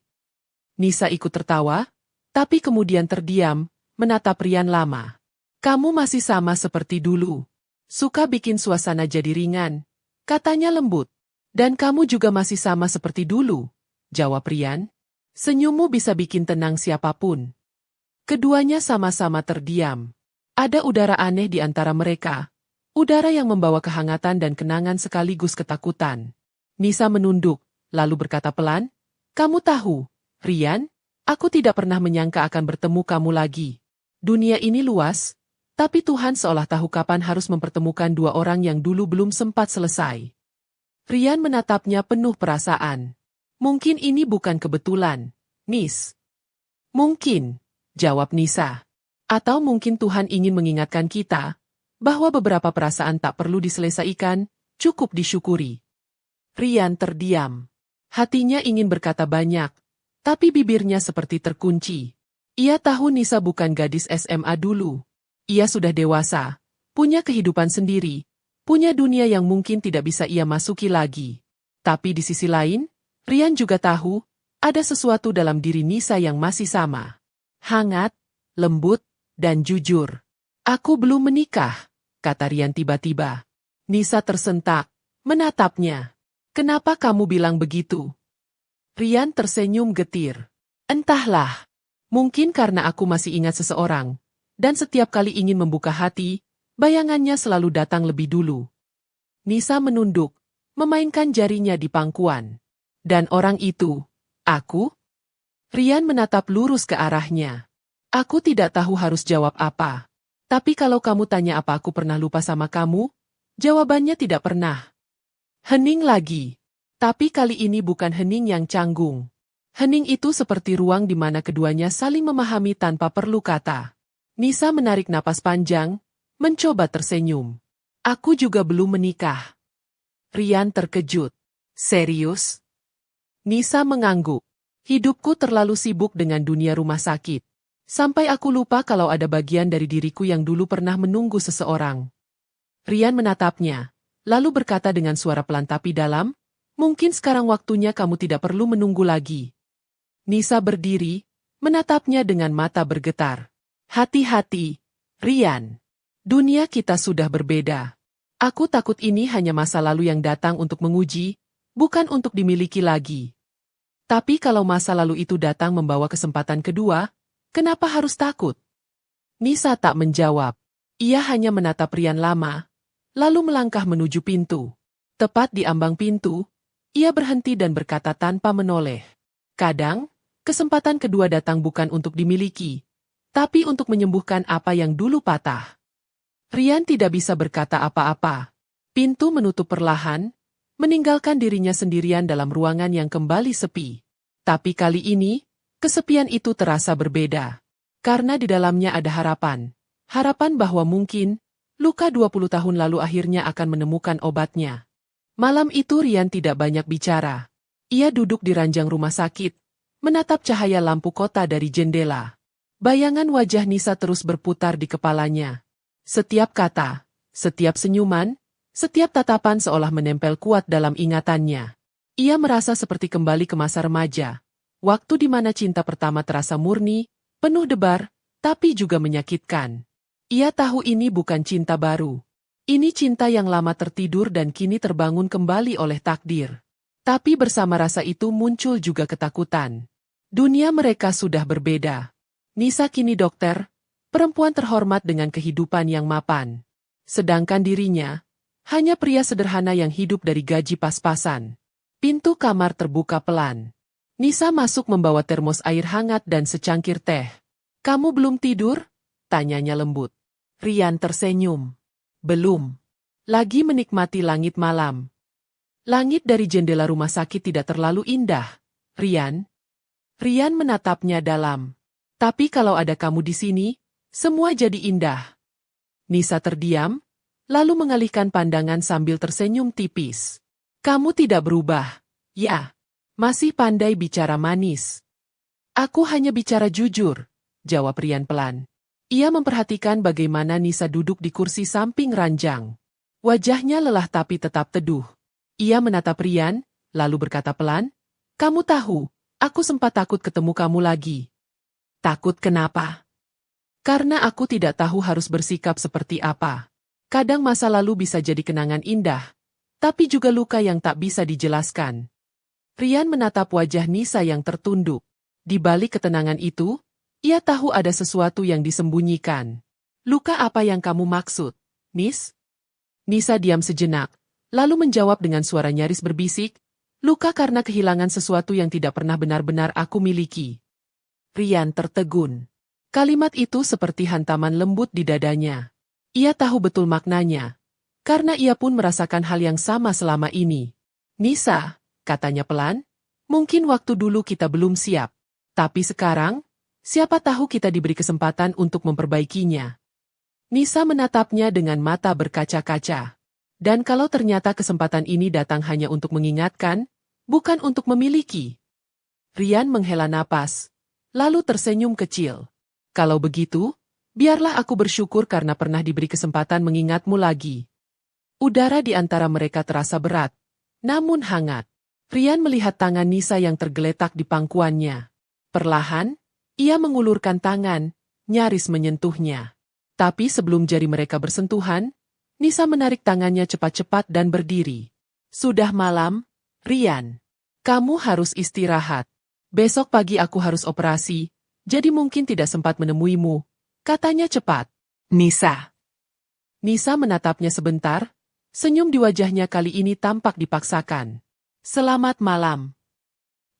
Nisa ikut tertawa, tapi kemudian terdiam, menatap Rian lama. Kamu masih sama seperti dulu. Suka bikin suasana jadi ringan, katanya lembut. Dan kamu juga masih sama seperti dulu, jawab Rian. Senyummu bisa bikin tenang siapapun. Keduanya sama-sama terdiam. Ada udara aneh di antara mereka. Udara yang membawa kehangatan dan kenangan sekaligus ketakutan. Nisa menunduk, lalu berkata pelan, kamu tahu, Rian, aku tidak pernah menyangka akan bertemu kamu lagi. Dunia ini luas, tapi Tuhan seolah tahu kapan harus mempertemukan 2 orang yang dulu belum sempat selesai. Rian menatapnya penuh perasaan. Mungkin ini bukan kebetulan, Nis. Mungkin, jawab Nisa. Atau mungkin Tuhan ingin mengingatkan kita, bahwa beberapa perasaan tak perlu diselesaikan, cukup disyukuri. Rian terdiam. Hatinya ingin berkata banyak, tapi bibirnya seperti terkunci. Ia tahu Nisa bukan gadis SMA dulu. Ia sudah dewasa, punya kehidupan sendiri, punya dunia yang mungkin tidak bisa ia masuki lagi. Tapi di sisi lain, Rian juga tahu, ada sesuatu dalam diri Nisa yang masih sama. Hangat, lembut, dan jujur. Aku belum menikah, kata Rian tiba-tiba. Nisa tersentak, menatapnya. Kenapa kamu bilang begitu? Rian tersenyum getir. Entahlah. Mungkin karena aku masih ingat seseorang. Dan setiap kali ingin membuka hati, bayangannya selalu datang lebih dulu. Nisa menunduk, memainkan jarinya di pangkuan. Dan orang itu, aku? Rian menatap lurus ke arahnya. Aku tidak tahu harus jawab apa. Tapi kalau kamu tanya apa aku pernah lupa sama kamu, jawabannya tidak pernah. Hening lagi. Tapi kali ini bukan hening yang canggung. Hening itu seperti ruang di mana keduanya saling memahami tanpa perlu kata. Nisa menarik napas panjang, mencoba tersenyum. Aku juga belum menikah. Rian terkejut. Serius? Nisa mengangguk. Hidupku terlalu sibuk dengan dunia rumah sakit. Sampai aku lupa kalau ada bagian dari diriku yang dulu pernah menunggu seseorang. Rian menatapnya, lalu berkata dengan suara pelan tapi dalam, mungkin sekarang waktunya kamu tidak perlu menunggu lagi. Nisa berdiri, menatapnya dengan mata bergetar. Hati-hati, Rian. Dunia kita sudah berbeda. Aku takut ini hanya masa lalu yang datang untuk menguji, bukan untuk dimiliki lagi. Tapi kalau masa lalu itu datang membawa kesempatan kedua, kenapa harus takut? Nisa tak menjawab. Ia hanya menatap Rian lama, lalu melangkah menuju pintu. Tepat di ambang pintu, ia berhenti dan berkata tanpa menoleh. Kadang, kesempatan kedua datang bukan untuk dimiliki, tapi untuk menyembuhkan apa yang dulu patah. Rian tidak bisa berkata apa-apa. Pintu menutup perlahan, meninggalkan dirinya sendirian dalam ruangan yang kembali sepi. Tapi kali ini, kesepian itu terasa berbeda. Karena di dalamnya ada harapan. Harapan bahwa mungkin, luka 20 tahun lalu akhirnya akan menemukan obatnya. Malam itu Rian tidak banyak bicara. Ia duduk di ranjang rumah sakit, menatap cahaya lampu kota dari jendela. Bayangan wajah Nisa terus berputar di kepalanya. Setiap kata, setiap senyuman, setiap tatapan seolah menempel kuat dalam ingatannya. Ia merasa seperti kembali ke masa remaja. Waktu di mana cinta pertama terasa murni, penuh debar, tapi juga menyakitkan. Ia tahu ini bukan cinta baru. Ini cinta yang lama tertidur dan kini terbangun kembali oleh takdir. Tapi bersama rasa itu muncul juga ketakutan. Dunia mereka sudah berbeda. Nisa kini dokter, perempuan terhormat dengan kehidupan yang mapan. Sedangkan dirinya, hanya pria sederhana yang hidup dari gaji pas-pasan. Pintu kamar terbuka pelan. Nisa masuk membawa termos air hangat dan secangkir teh. Kamu belum tidur? Tanyanya lembut. Rian tersenyum. Belum. Lagi menikmati langit malam. Langit dari jendela rumah sakit tidak terlalu indah, Rian. Rian menatapnya dalam. Tapi kalau ada kamu di sini, semua jadi indah. Nisa terdiam, lalu mengalihkan pandangan sambil tersenyum tipis. Kamu tidak berubah. Ya, masih pandai bicara manis. Aku hanya bicara jujur, jawab Rian pelan. Ia memperhatikan bagaimana Nisa duduk di kursi samping ranjang. Wajahnya lelah tapi tetap teduh. Ia menatap Rian, lalu berkata pelan, kamu tahu, aku sempat takut ketemu kamu lagi. Takut kenapa? Karena aku tidak tahu harus bersikap seperti apa. Kadang masa lalu bisa jadi kenangan indah, tapi juga luka yang tak bisa dijelaskan. Rian menatap wajah Nisa yang tertunduk. Di balik ketenangan itu, ia tahu ada sesuatu yang disembunyikan. Luka apa yang kamu maksud, Nis? Nisa diam sejenak, lalu menjawab dengan suara nyaris berbisik, luka karena kehilangan sesuatu yang tidak pernah benar-benar aku miliki. Rian tertegun. Kalimat itu seperti hantaman lembut di dadanya. Ia tahu betul maknanya, karena ia pun merasakan hal yang sama selama ini. Nisa, katanya pelan, mungkin waktu dulu kita belum siap. Tapi sekarang, siapa tahu kita diberi kesempatan untuk memperbaikinya. Nisa menatapnya dengan mata berkaca-kaca. Dan kalau ternyata kesempatan ini datang hanya untuk mengingatkan, bukan untuk memiliki. Rian menghela napas, lalu tersenyum kecil. Kalau begitu, biarlah aku bersyukur karena pernah diberi kesempatan mengingatmu lagi. Udara di antara mereka terasa berat, namun hangat. Rian melihat tangan Nisa yang tergeletak di pangkuannya. Perlahan, ia mengulurkan tangan, nyaris menyentuhnya. Tapi sebelum jari mereka bersentuhan, Nisa menarik tangannya cepat-cepat dan berdiri. Sudah malam, Rian. Kamu harus istirahat. Besok pagi aku harus operasi, jadi mungkin tidak sempat menemuimu, katanya cepat. Nisa. Nisa menatapnya sebentar, senyum di wajahnya kali ini tampak dipaksakan. Selamat malam.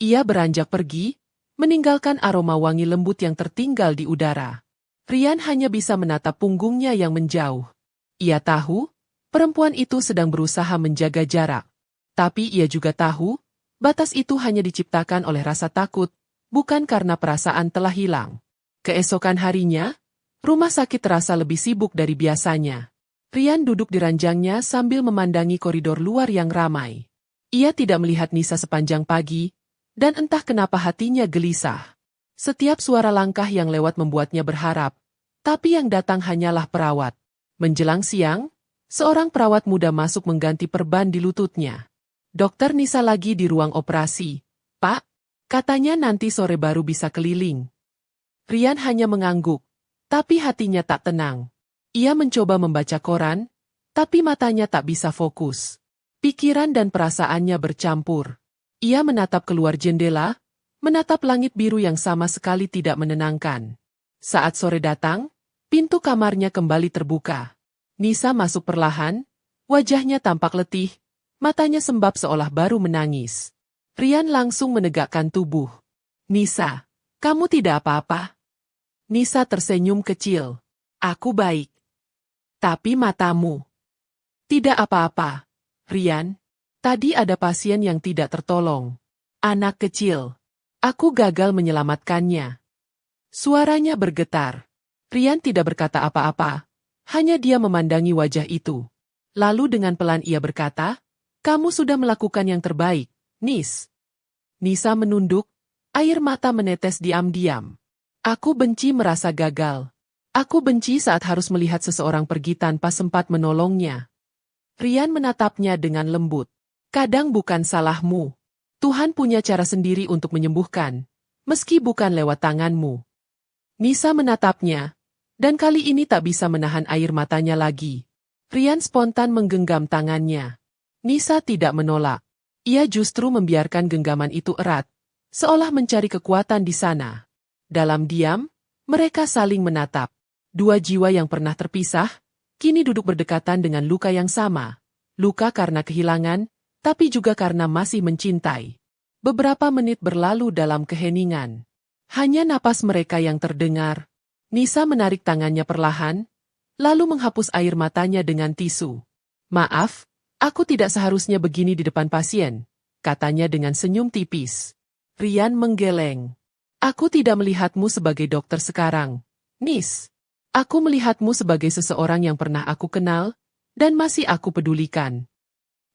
Ia beranjak pergi, meninggalkan aroma wangi lembut yang tertinggal di udara. Rian hanya bisa menatap punggungnya yang menjauh. Ia tahu, perempuan itu sedang berusaha menjaga jarak. Tapi ia juga tahu, batas itu hanya diciptakan oleh rasa takut, bukan karena perasaan telah hilang. Keesokan harinya, rumah sakit terasa lebih sibuk dari biasanya. Rian duduk di ranjangnya sambil memandangi koridor luar yang ramai. Ia tidak melihat Nisa sepanjang pagi, Dan entah kenapa hatinya gelisah. Setiap suara langkah yang lewat membuatnya berharap, tapi yang datang hanyalah perawat. Menjelang siang, seorang perawat muda masuk mengganti perban di lututnya. Dokter Nisa lagi di ruang operasi. Pak, katanya nanti sore baru bisa keliling. Rian hanya mengangguk, tapi hatinya tak tenang. Ia mencoba membaca koran, tapi matanya tak bisa fokus. Pikiran dan perasaannya bercampur. Ia menatap keluar jendela, menatap langit biru yang sama sekali tidak menenangkan. Saat sore datang, pintu kamarnya kembali terbuka. Nisa masuk perlahan, wajahnya tampak letih, matanya sembab seolah baru menangis. Rian langsung menegakkan tubuh. Nisa, kamu tidak apa-apa? Nisa tersenyum kecil. Aku baik. Tapi matamu. Tidak apa-apa, Rian. Tadi ada pasien yang tidak tertolong. Anak kecil. Aku gagal menyelamatkannya. Suaranya bergetar. Rian tidak berkata apa-apa. Hanya dia memandangi wajah itu. Lalu dengan pelan ia berkata, kamu sudah melakukan yang terbaik, Nis. Nisa menunduk, air mata menetes diam-diam. Aku benci merasa gagal. Aku benci saat harus melihat seseorang pergi tanpa sempat menolongnya. Rian menatapnya dengan lembut. Kadang bukan salahmu. Tuhan punya cara sendiri untuk menyembuhkan, meski bukan lewat tanganmu. Nisa menatapnya, dan kali ini tak bisa menahan air matanya lagi. Rian spontan menggenggam tangannya. Nisa tidak menolak. Ia justru membiarkan genggaman itu erat, seolah mencari kekuatan di sana. Dalam diam, mereka saling menatap. Dua jiwa yang pernah terpisah, kini duduk berdekatan dengan luka yang sama. Luka karena kehilangan, tapi juga karena masih mencintai. Beberapa menit berlalu dalam keheningan. Hanya napas mereka yang terdengar. Nisa menarik tangannya perlahan, lalu menghapus air matanya dengan tisu. Maaf, aku tidak seharusnya begini di depan pasien, katanya dengan senyum tipis. Rian menggeleng. Aku tidak melihatmu sebagai dokter sekarang, Nis. Aku melihatmu sebagai seseorang yang pernah aku kenal, dan masih aku pedulikan.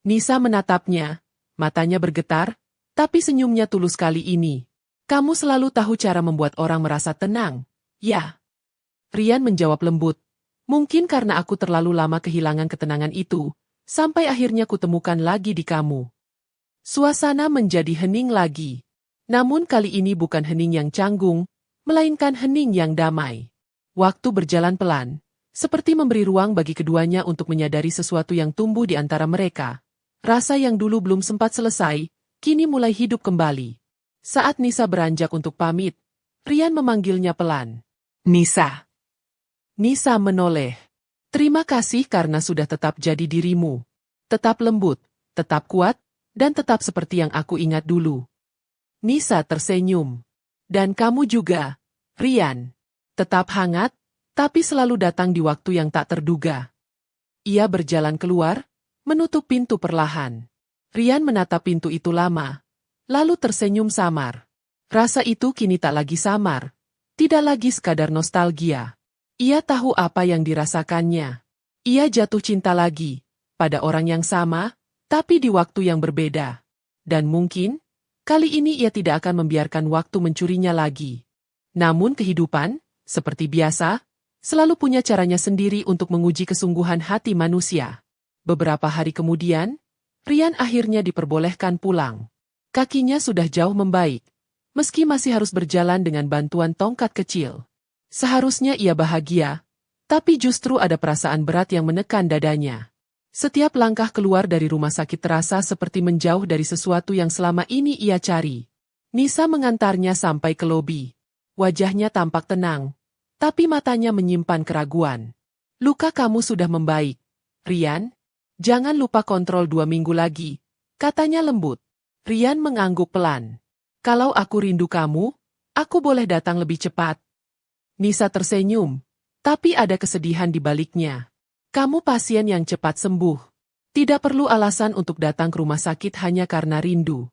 Nisa menatapnya, matanya bergetar, tapi senyumnya tulus kali ini. Kamu selalu tahu cara membuat orang merasa tenang, ya? Rian menjawab lembut. Mungkin karena aku terlalu lama kehilangan ketenangan itu, sampai akhirnya kutemukan lagi di kamu. Suasana menjadi hening lagi. Namun kali ini bukan hening yang canggung, melainkan hening yang damai. Waktu berjalan pelan, seperti memberi ruang bagi keduanya untuk menyadari sesuatu yang tumbuh di antara mereka. Rasa yang dulu belum sempat selesai, kini mulai hidup kembali. Saat Nisa beranjak untuk pamit, Rian memanggilnya pelan. Nisa. Nisa menoleh. Terima kasih karena sudah tetap jadi dirimu. Tetap lembut, tetap kuat, dan tetap seperti yang aku ingat dulu. Nisa tersenyum. Dan kamu juga, Rian. Tetap hangat, tapi selalu datang di waktu yang tak terduga. Ia berjalan keluar, menutup pintu perlahan. Rian menatap pintu itu lama, lalu tersenyum samar. Rasa itu kini tak lagi samar, tidak lagi sekadar nostalgia. Ia tahu apa yang dirasakannya. Ia jatuh cinta lagi, pada orang yang sama, tapi di waktu yang berbeda. Dan mungkin, kali ini ia tidak akan membiarkan waktu mencurinya lagi. Namun kehidupan, seperti biasa, selalu punya caranya sendiri untuk menguji kesungguhan hati manusia. Beberapa hari kemudian, Rian akhirnya diperbolehkan pulang. Kakinya sudah jauh membaik, meski masih harus berjalan dengan bantuan tongkat kecil. Seharusnya ia bahagia, tapi justru ada perasaan berat yang menekan dadanya. Setiap langkah keluar dari rumah sakit terasa seperti menjauh dari sesuatu yang selama ini ia cari. Nisa mengantarnya sampai ke lobi. Wajahnya tampak tenang, tapi matanya menyimpan keraguan. Luka kamu sudah membaik, Rian. Jangan lupa kontrol 2 minggu lagi, katanya lembut. Rian mengangguk pelan. Kalau aku rindu kamu, aku boleh datang lebih cepat. Nisa tersenyum, tapi ada kesedihan di baliknya. Kamu pasien yang cepat sembuh. Tidak perlu alasan untuk datang ke rumah sakit hanya karena rindu.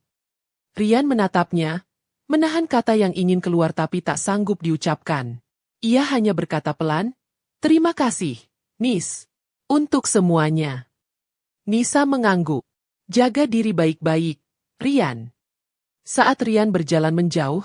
Rian menatapnya, menahan kata yang ingin keluar tapi tak sanggup diucapkan. Ia hanya berkata pelan, terima kasih, Nis, untuk semuanya. Nisa mengangguk. Jaga diri baik-baik, Rian. Saat Rian berjalan menjauh,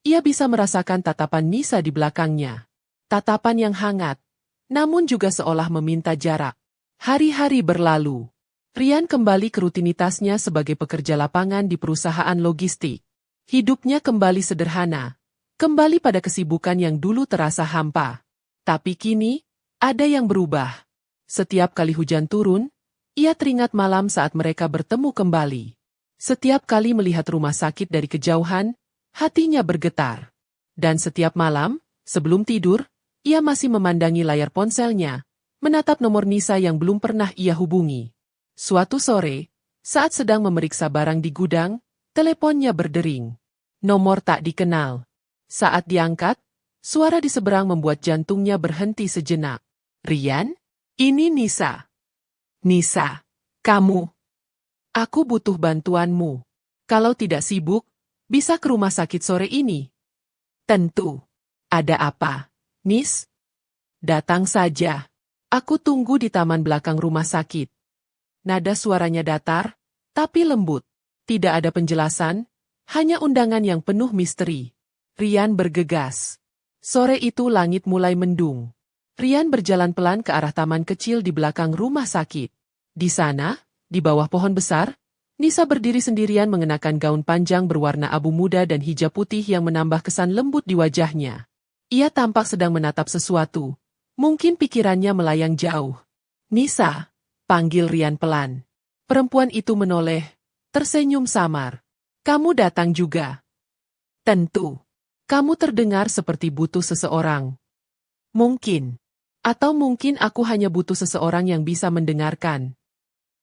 ia bisa merasakan tatapan Nisa di belakangnya. Tatapan yang hangat, namun juga seolah meminta jarak. Hari-hari berlalu. Rian kembali ke rutinitasnya sebagai pekerja lapangan di perusahaan logistik. Hidupnya kembali sederhana, kembali pada kesibukan yang dulu terasa hampa. Tapi kini, ada yang berubah. Setiap kali hujan turun, ia teringat malam saat mereka bertemu kembali. Setiap kali melihat rumah sakit dari kejauhan, hatinya bergetar. Dan setiap malam, sebelum tidur, ia masih memandangi layar ponselnya, menatap nomor Nisa yang belum pernah ia hubungi. Suatu sore, saat sedang memeriksa barang di gudang, teleponnya berdering. Nomor tak dikenal. Saat diangkat, suara di seberang membuat jantungnya berhenti sejenak. Rian? Ini Nisa. Nisa, kamu. Aku butuh bantuanmu. Kalau tidak sibuk, bisa ke rumah sakit sore ini? Tentu. Ada apa, Nis? Datang saja. Aku tunggu di taman belakang rumah sakit. Nada suaranya datar, tapi lembut. Tidak ada penjelasan, hanya undangan yang penuh misteri. Rian bergegas. Sore itu langit mulai mendung. Rian berjalan pelan ke arah taman kecil di belakang rumah sakit. Di sana, di bawah pohon besar, Nisa berdiri sendirian mengenakan gaun panjang berwarna abu muda dan hijab putih yang menambah kesan lembut di wajahnya. Ia tampak sedang menatap sesuatu. Mungkin pikirannya melayang jauh. Nisa, panggil Rian pelan. Perempuan itu menoleh, tersenyum samar. Kamu datang juga. Tentu. Kamu terdengar seperti butuh seseorang. Mungkin. Atau mungkin aku hanya butuh seseorang yang bisa mendengarkan.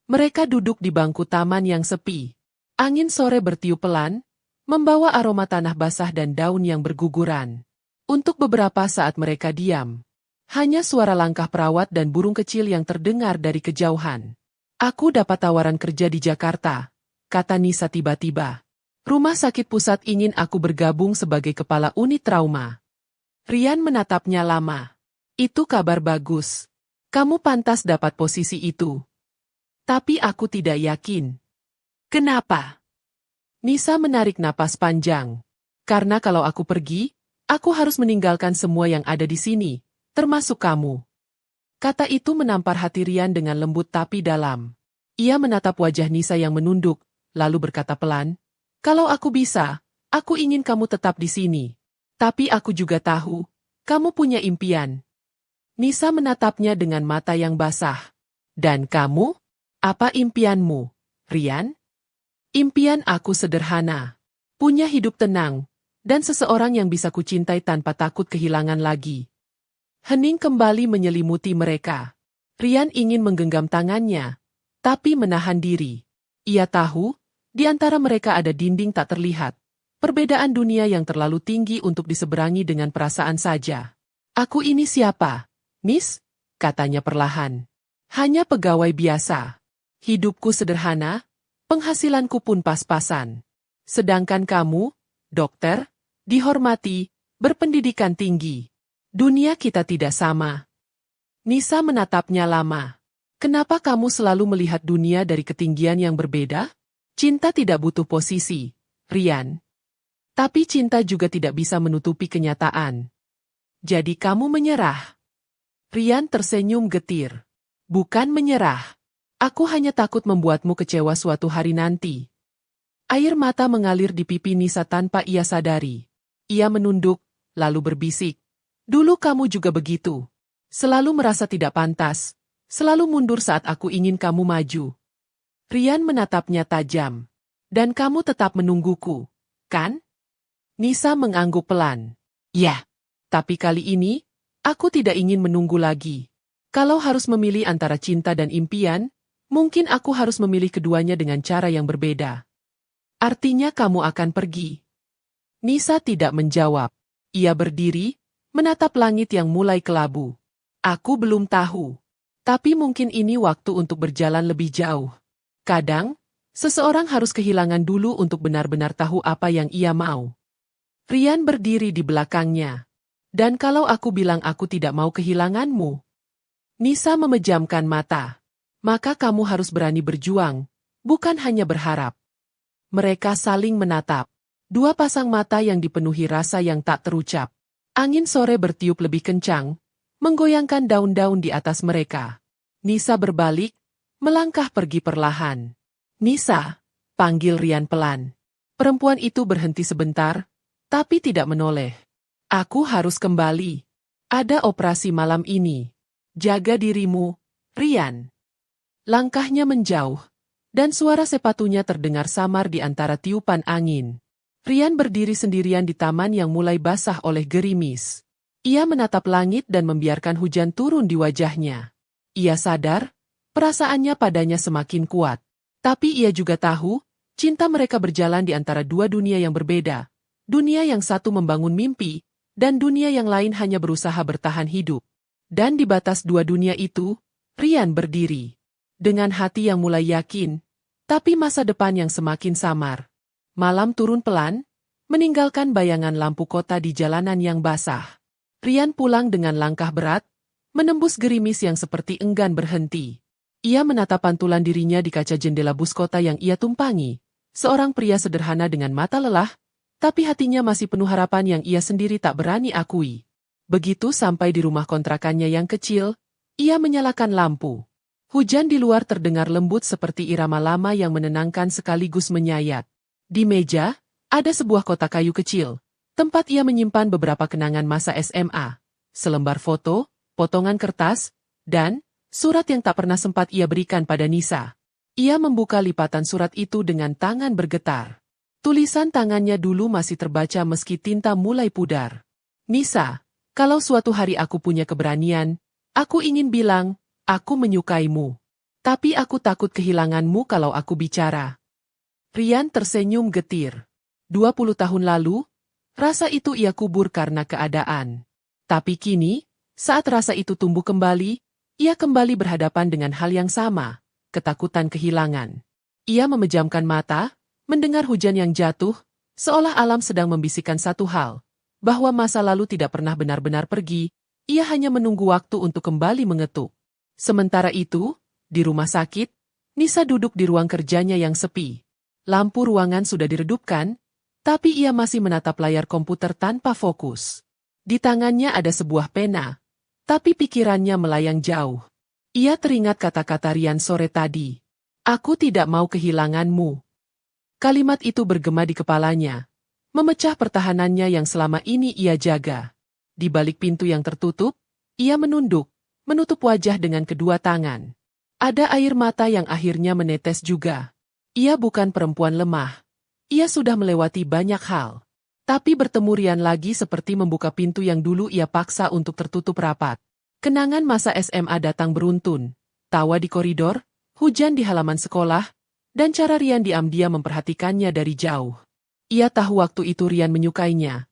Mereka duduk di bangku taman yang sepi. Angin sore bertiup pelan, membawa aroma tanah basah dan daun yang berguguran. Untuk beberapa saat mereka diam. Hanya suara langkah perawat dan burung kecil yang terdengar dari kejauhan. Aku dapat tawaran kerja di Jakarta, kata Nisa tiba-tiba. Rumah sakit pusat ingin aku bergabung sebagai kepala unit trauma. Rian menatapnya lama. Itu kabar bagus. Kamu pantas dapat posisi itu. Tapi aku tidak yakin. Kenapa? Nisa menarik napas panjang. Karena kalau aku pergi, aku harus meninggalkan semua yang ada di sini, termasuk kamu. Kata itu menampar hati Rian dengan lembut tapi dalam. Ia menatap wajah Nisa yang menunduk, lalu berkata pelan, kalau aku bisa, aku ingin kamu tetap di sini. Tapi aku juga tahu, kamu punya impian. Nisa menatapnya dengan mata yang basah. Dan kamu? Apa impianmu, Rian? Impian aku sederhana. Punya hidup tenang, dan seseorang yang bisa kucintai tanpa takut kehilangan lagi. Hening kembali menyelimuti mereka. Rian ingin menggenggam tangannya, tapi menahan diri. Ia tahu, di antara mereka ada dinding tak terlihat. Perbedaan dunia yang terlalu tinggi untuk diseberangi dengan perasaan saja. Aku ini siapa, Miss? Katanya perlahan. Hanya pegawai biasa. Hidupku sederhana, penghasilanku pun pas-pasan. Sedangkan kamu, dokter, dihormati, berpendidikan tinggi. Dunia kita tidak sama. Nisa menatapnya lama. Kenapa kamu selalu melihat dunia dari ketinggian yang berbeda? Cinta tidak butuh posisi, Rian. Tapi cinta juga tidak bisa menutupi kenyataan. Jadi kamu menyerah. Rian tersenyum getir. Bukan menyerah. Aku hanya takut membuatmu kecewa suatu hari nanti. Air mata mengalir di pipi Nisa tanpa ia sadari. Ia menunduk, lalu berbisik. Dulu kamu juga begitu. Selalu merasa tidak pantas. Selalu mundur saat aku ingin kamu maju. Rian menatapnya tajam. Dan kamu tetap menungguku, kan? Nisa mengangguk pelan. Ya. Tapi kali ini, aku tidak ingin menunggu lagi. Kalau harus memilih antara cinta dan impian, mungkin aku harus memilih keduanya dengan cara yang berbeda. Artinya kamu akan pergi. Nisa tidak menjawab. Ia berdiri, menatap langit yang mulai kelabu. Aku belum tahu. Tapi mungkin ini waktu untuk berjalan lebih jauh. Kadang, seseorang harus kehilangan dulu untuk benar-benar tahu apa yang ia mau. Rian berdiri di belakangnya. Dan kalau aku bilang aku tidak mau kehilanganmu? Nisa memejamkan mata. Maka kamu harus berani berjuang, bukan hanya berharap. Mereka saling menatap. Dua pasang mata yang dipenuhi rasa yang tak terucap. Angin sore bertiup lebih kencang, menggoyangkan daun-daun di atas mereka. Nisa berbalik, melangkah pergi perlahan. "Nisa," panggil Rian pelan. Perempuan itu berhenti sebentar, tapi tidak menoleh. "Aku harus kembali. Ada operasi malam ini. Jaga dirimu, Rian." Langkahnya menjauh, dan suara sepatunya terdengar samar di antara tiupan angin. Rian berdiri sendirian di taman yang mulai basah oleh gerimis. Ia menatap langit dan membiarkan hujan turun di wajahnya. Ia sadar, perasaannya padanya semakin kuat. Tapi ia juga tahu, cinta mereka berjalan di antara dua dunia yang berbeda. Dunia yang satu membangun mimpi, dan dunia yang lain hanya berusaha bertahan hidup. Dan di batas dua dunia itu, Rian berdiri. Dengan hati yang mulai yakin, tapi masa depan yang semakin samar. Malam turun pelan, meninggalkan bayangan lampu kota di jalanan yang basah. Rian pulang dengan langkah berat, menembus gerimis yang seperti enggan berhenti. Ia menatap pantulan dirinya di kaca jendela bus kota yang ia tumpangi. Seorang pria sederhana dengan mata lelah, tapi hatinya masih penuh harapan yang ia sendiri tak berani akui. Begitu sampai di rumah kontrakannya yang kecil, ia menyalakan lampu. Hujan di luar terdengar lembut seperti irama lama yang menenangkan sekaligus menyayat. Di meja, ada sebuah kotak kayu kecil, tempat ia menyimpan beberapa kenangan masa SMA, selembar foto, potongan kertas, dan surat yang tak pernah sempat ia berikan pada Nisa. Ia membuka lipatan surat itu dengan tangan bergetar. Tulisan tangannya dulu masih terbaca meski tinta mulai pudar. "Nisa, kalau suatu hari aku punya keberanian, aku ingin bilang, aku menyukaimu. Tapi aku takut kehilanganmu kalau aku bicara." Rian tersenyum getir. 20 tahun lalu, rasa itu ia kubur karena keadaan. Tapi kini, saat rasa itu tumbuh kembali, ia kembali berhadapan dengan hal yang sama, ketakutan kehilangan. Ia memejamkan mata, mendengar hujan yang jatuh, seolah alam sedang membisikkan satu hal, bahwa masa lalu tidak pernah benar-benar pergi, ia hanya menunggu waktu untuk kembali mengetuk. Sementara itu, di rumah sakit, Nisa duduk di ruang kerjanya yang sepi. Lampu ruangan sudah diredupkan, tapi ia masih menatap layar komputer tanpa fokus. Di tangannya ada sebuah pena, tapi pikirannya melayang jauh. Ia teringat kata-kata Rian sore tadi. "Aku tidak mau kehilanganmu." Kalimat itu bergema di kepalanya, memecah pertahanannya yang selama ini ia jaga. Di balik pintu yang tertutup, ia menunduk, menutup wajah dengan kedua tangan. Ada air mata yang akhirnya menetes juga. Ia bukan perempuan lemah. Ia sudah melewati banyak hal. Tapi bertemu Rian lagi seperti membuka pintu yang dulu ia paksa untuk tertutup rapat. Kenangan masa SMA datang beruntun. Tawa di koridor, hujan di halaman sekolah, dan cara Rian diam-diam memperhatikannya dari jauh. Ia tahu waktu itu Rian menyukainya.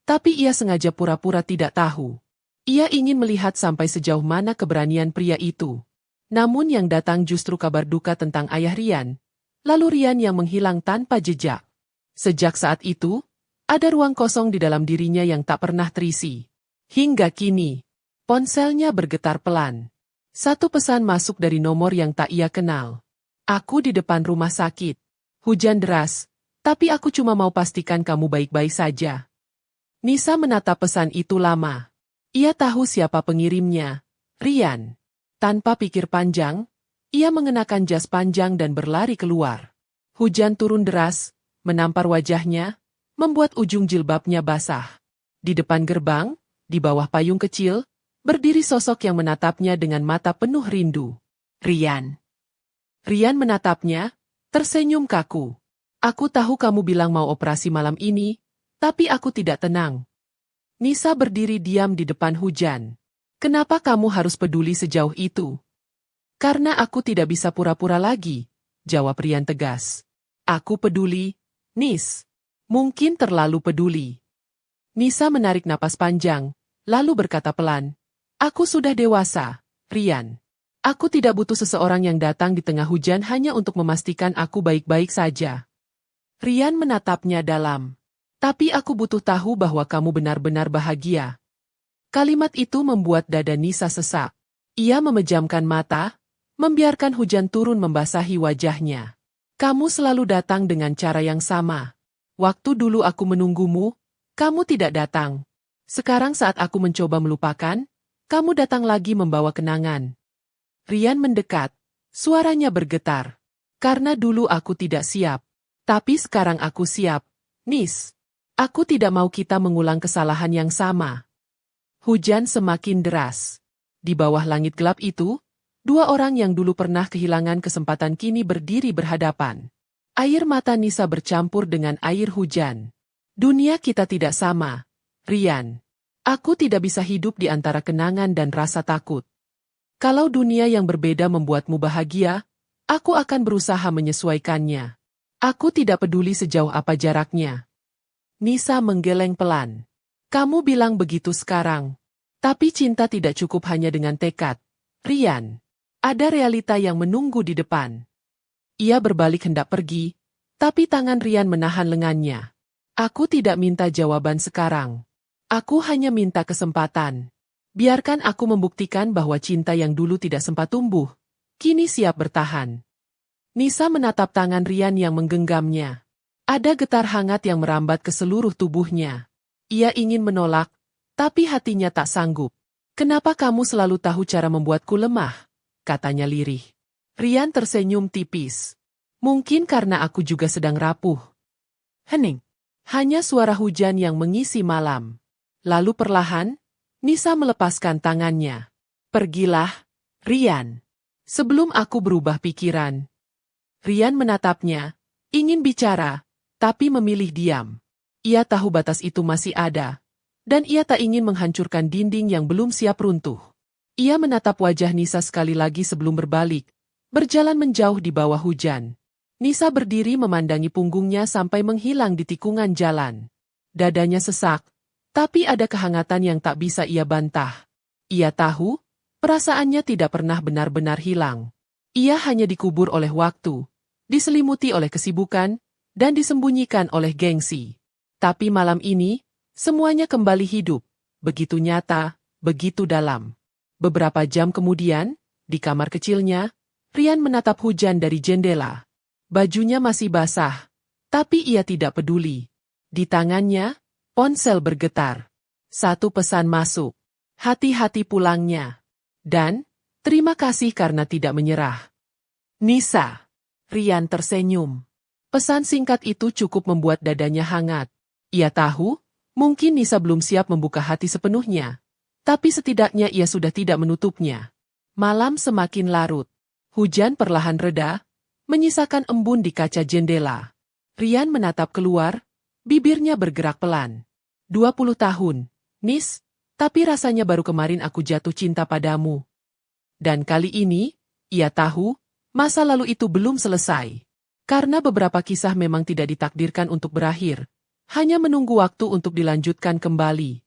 Tapi ia sengaja pura-pura tidak tahu. Ia ingin melihat sampai sejauh mana keberanian pria itu. Namun yang datang justru kabar duka tentang ayah Rian. Lalu Rian yang menghilang tanpa jejak. Sejak saat itu, ada ruang kosong di dalam dirinya yang tak pernah terisi. Hingga kini, ponselnya bergetar pelan. Satu pesan masuk dari nomor yang tak ia kenal. "Aku di depan rumah sakit. Hujan deras, tapi aku cuma mau pastikan kamu baik-baik saja." Nisa menatap pesan itu lama. Ia tahu siapa pengirimnya, Rian. Tanpa pikir panjang, ia mengenakan jas panjang dan berlari keluar. Hujan turun deras, menampar wajahnya, membuat ujung jilbabnya basah. Di depan gerbang, di bawah payung kecil, berdiri sosok yang menatapnya dengan mata penuh rindu. "Rian." Rian menatapnya, tersenyum kaku. "Aku tahu kamu bilang mau operasi malam ini, tapi aku tidak tenang." Nisa berdiri diam di depan hujan. "Kenapa kamu harus peduli sejauh itu?" "Karena aku tidak bisa pura-pura lagi," jawab Rian tegas. "Aku peduli, Nis. Mungkin terlalu peduli." Nisa menarik napas panjang, lalu berkata pelan, "Aku sudah dewasa, Rian. Aku tidak butuh seseorang yang datang di tengah hujan hanya untuk memastikan aku baik-baik saja." Rian menatapnya dalam. "Tapi aku butuh tahu bahwa kamu benar-benar bahagia." Kalimat itu membuat dada Nisa sesak. Ia memejamkan mata, membiarkan hujan turun membasahi wajahnya. "Kamu selalu datang dengan cara yang sama. Waktu dulu aku menunggumu, kamu tidak datang. Sekarang saat aku mencoba melupakan, kamu datang lagi membawa kenangan. Rian mendekat. Suaranya bergetar. Karena dulu aku tidak siap. Tapi sekarang aku siap. Nis. Aku tidak mau kita mengulang kesalahan yang sama. Hujan semakin deras. Di bawah langit gelap itu, dua orang yang dulu pernah kehilangan kesempatan kini berdiri berhadapan. Air mata Nisa bercampur dengan air hujan. Dunia kita tidak sama, Rian. Aku tidak bisa hidup di antara kenangan dan rasa takut. Kalau dunia yang berbeda membuatmu bahagia, aku akan berusaha menyesuaikannya. Aku tidak peduli sejauh apa jaraknya. Nisa menggeleng pelan. Kamu bilang begitu sekarang. Tapi cinta tidak cukup hanya dengan tekad. Rian. Ada realita yang menunggu di depan. Ia berbalik hendak pergi, tapi tangan Rian menahan lengannya. Aku tidak minta jawaban sekarang. Aku hanya minta kesempatan. Biarkan aku membuktikan bahwa cinta yang dulu tidak sempat tumbuh, kini siap bertahan. Nisa menatap tangan Rian yang menggenggamnya. Ada getar hangat yang merambat ke seluruh tubuhnya. Ia ingin menolak, tapi hatinya tak sanggup. Kenapa kamu selalu tahu cara membuatku lemah? Katanya lirih. Rian tersenyum tipis. Mungkin karena aku juga sedang rapuh. Hening. Hanya suara hujan yang mengisi malam. Lalu perlahan, Nisa melepaskan tangannya. Pergilah, Rian. Sebelum aku berubah pikiran. Rian menatapnya, ingin bicara, tapi memilih diam. Ia tahu batas itu masih ada, dan ia tak ingin menghancurkan dinding yang belum siap runtuh. Ia menatap wajah Nisa sekali lagi sebelum berbalik, berjalan menjauh di bawah hujan. Nisa berdiri memandangi punggungnya sampai menghilang di tikungan jalan. Dadanya sesak, tapi ada kehangatan yang tak bisa ia bantah. Ia tahu, perasaannya tidak pernah benar-benar hilang. Ia hanya dikubur oleh waktu, diselimuti oleh kesibukan, dan disembunyikan oleh gengsi. Tapi malam ini, semuanya kembali hidup, begitu nyata, begitu dalam. Beberapa jam kemudian, di kamar kecilnya, Rian menatap hujan dari jendela. Bajunya masih basah, tapi ia tidak peduli. Di tangannya, ponsel bergetar. Satu pesan masuk. Hati-hati pulangnya. Dan, terima kasih karena tidak menyerah. Nisa. Rian tersenyum. Pesan singkat itu cukup membuat dadanya hangat. Ia tahu, mungkin Nisa belum siap membuka hati sepenuhnya. Tapi setidaknya ia sudah tidak menutupnya. Malam semakin larut. Hujan perlahan reda, menyisakan embun di kaca jendela. Rian menatap keluar, bibirnya bergerak pelan. 20 tahun, Nis, tapi rasanya baru kemarin aku jatuh cinta padamu. Dan kali ini, ia tahu, masa lalu itu belum selesai. Karena beberapa kisah memang tidak ditakdirkan untuk berakhir, hanya menunggu waktu untuk dilanjutkan kembali.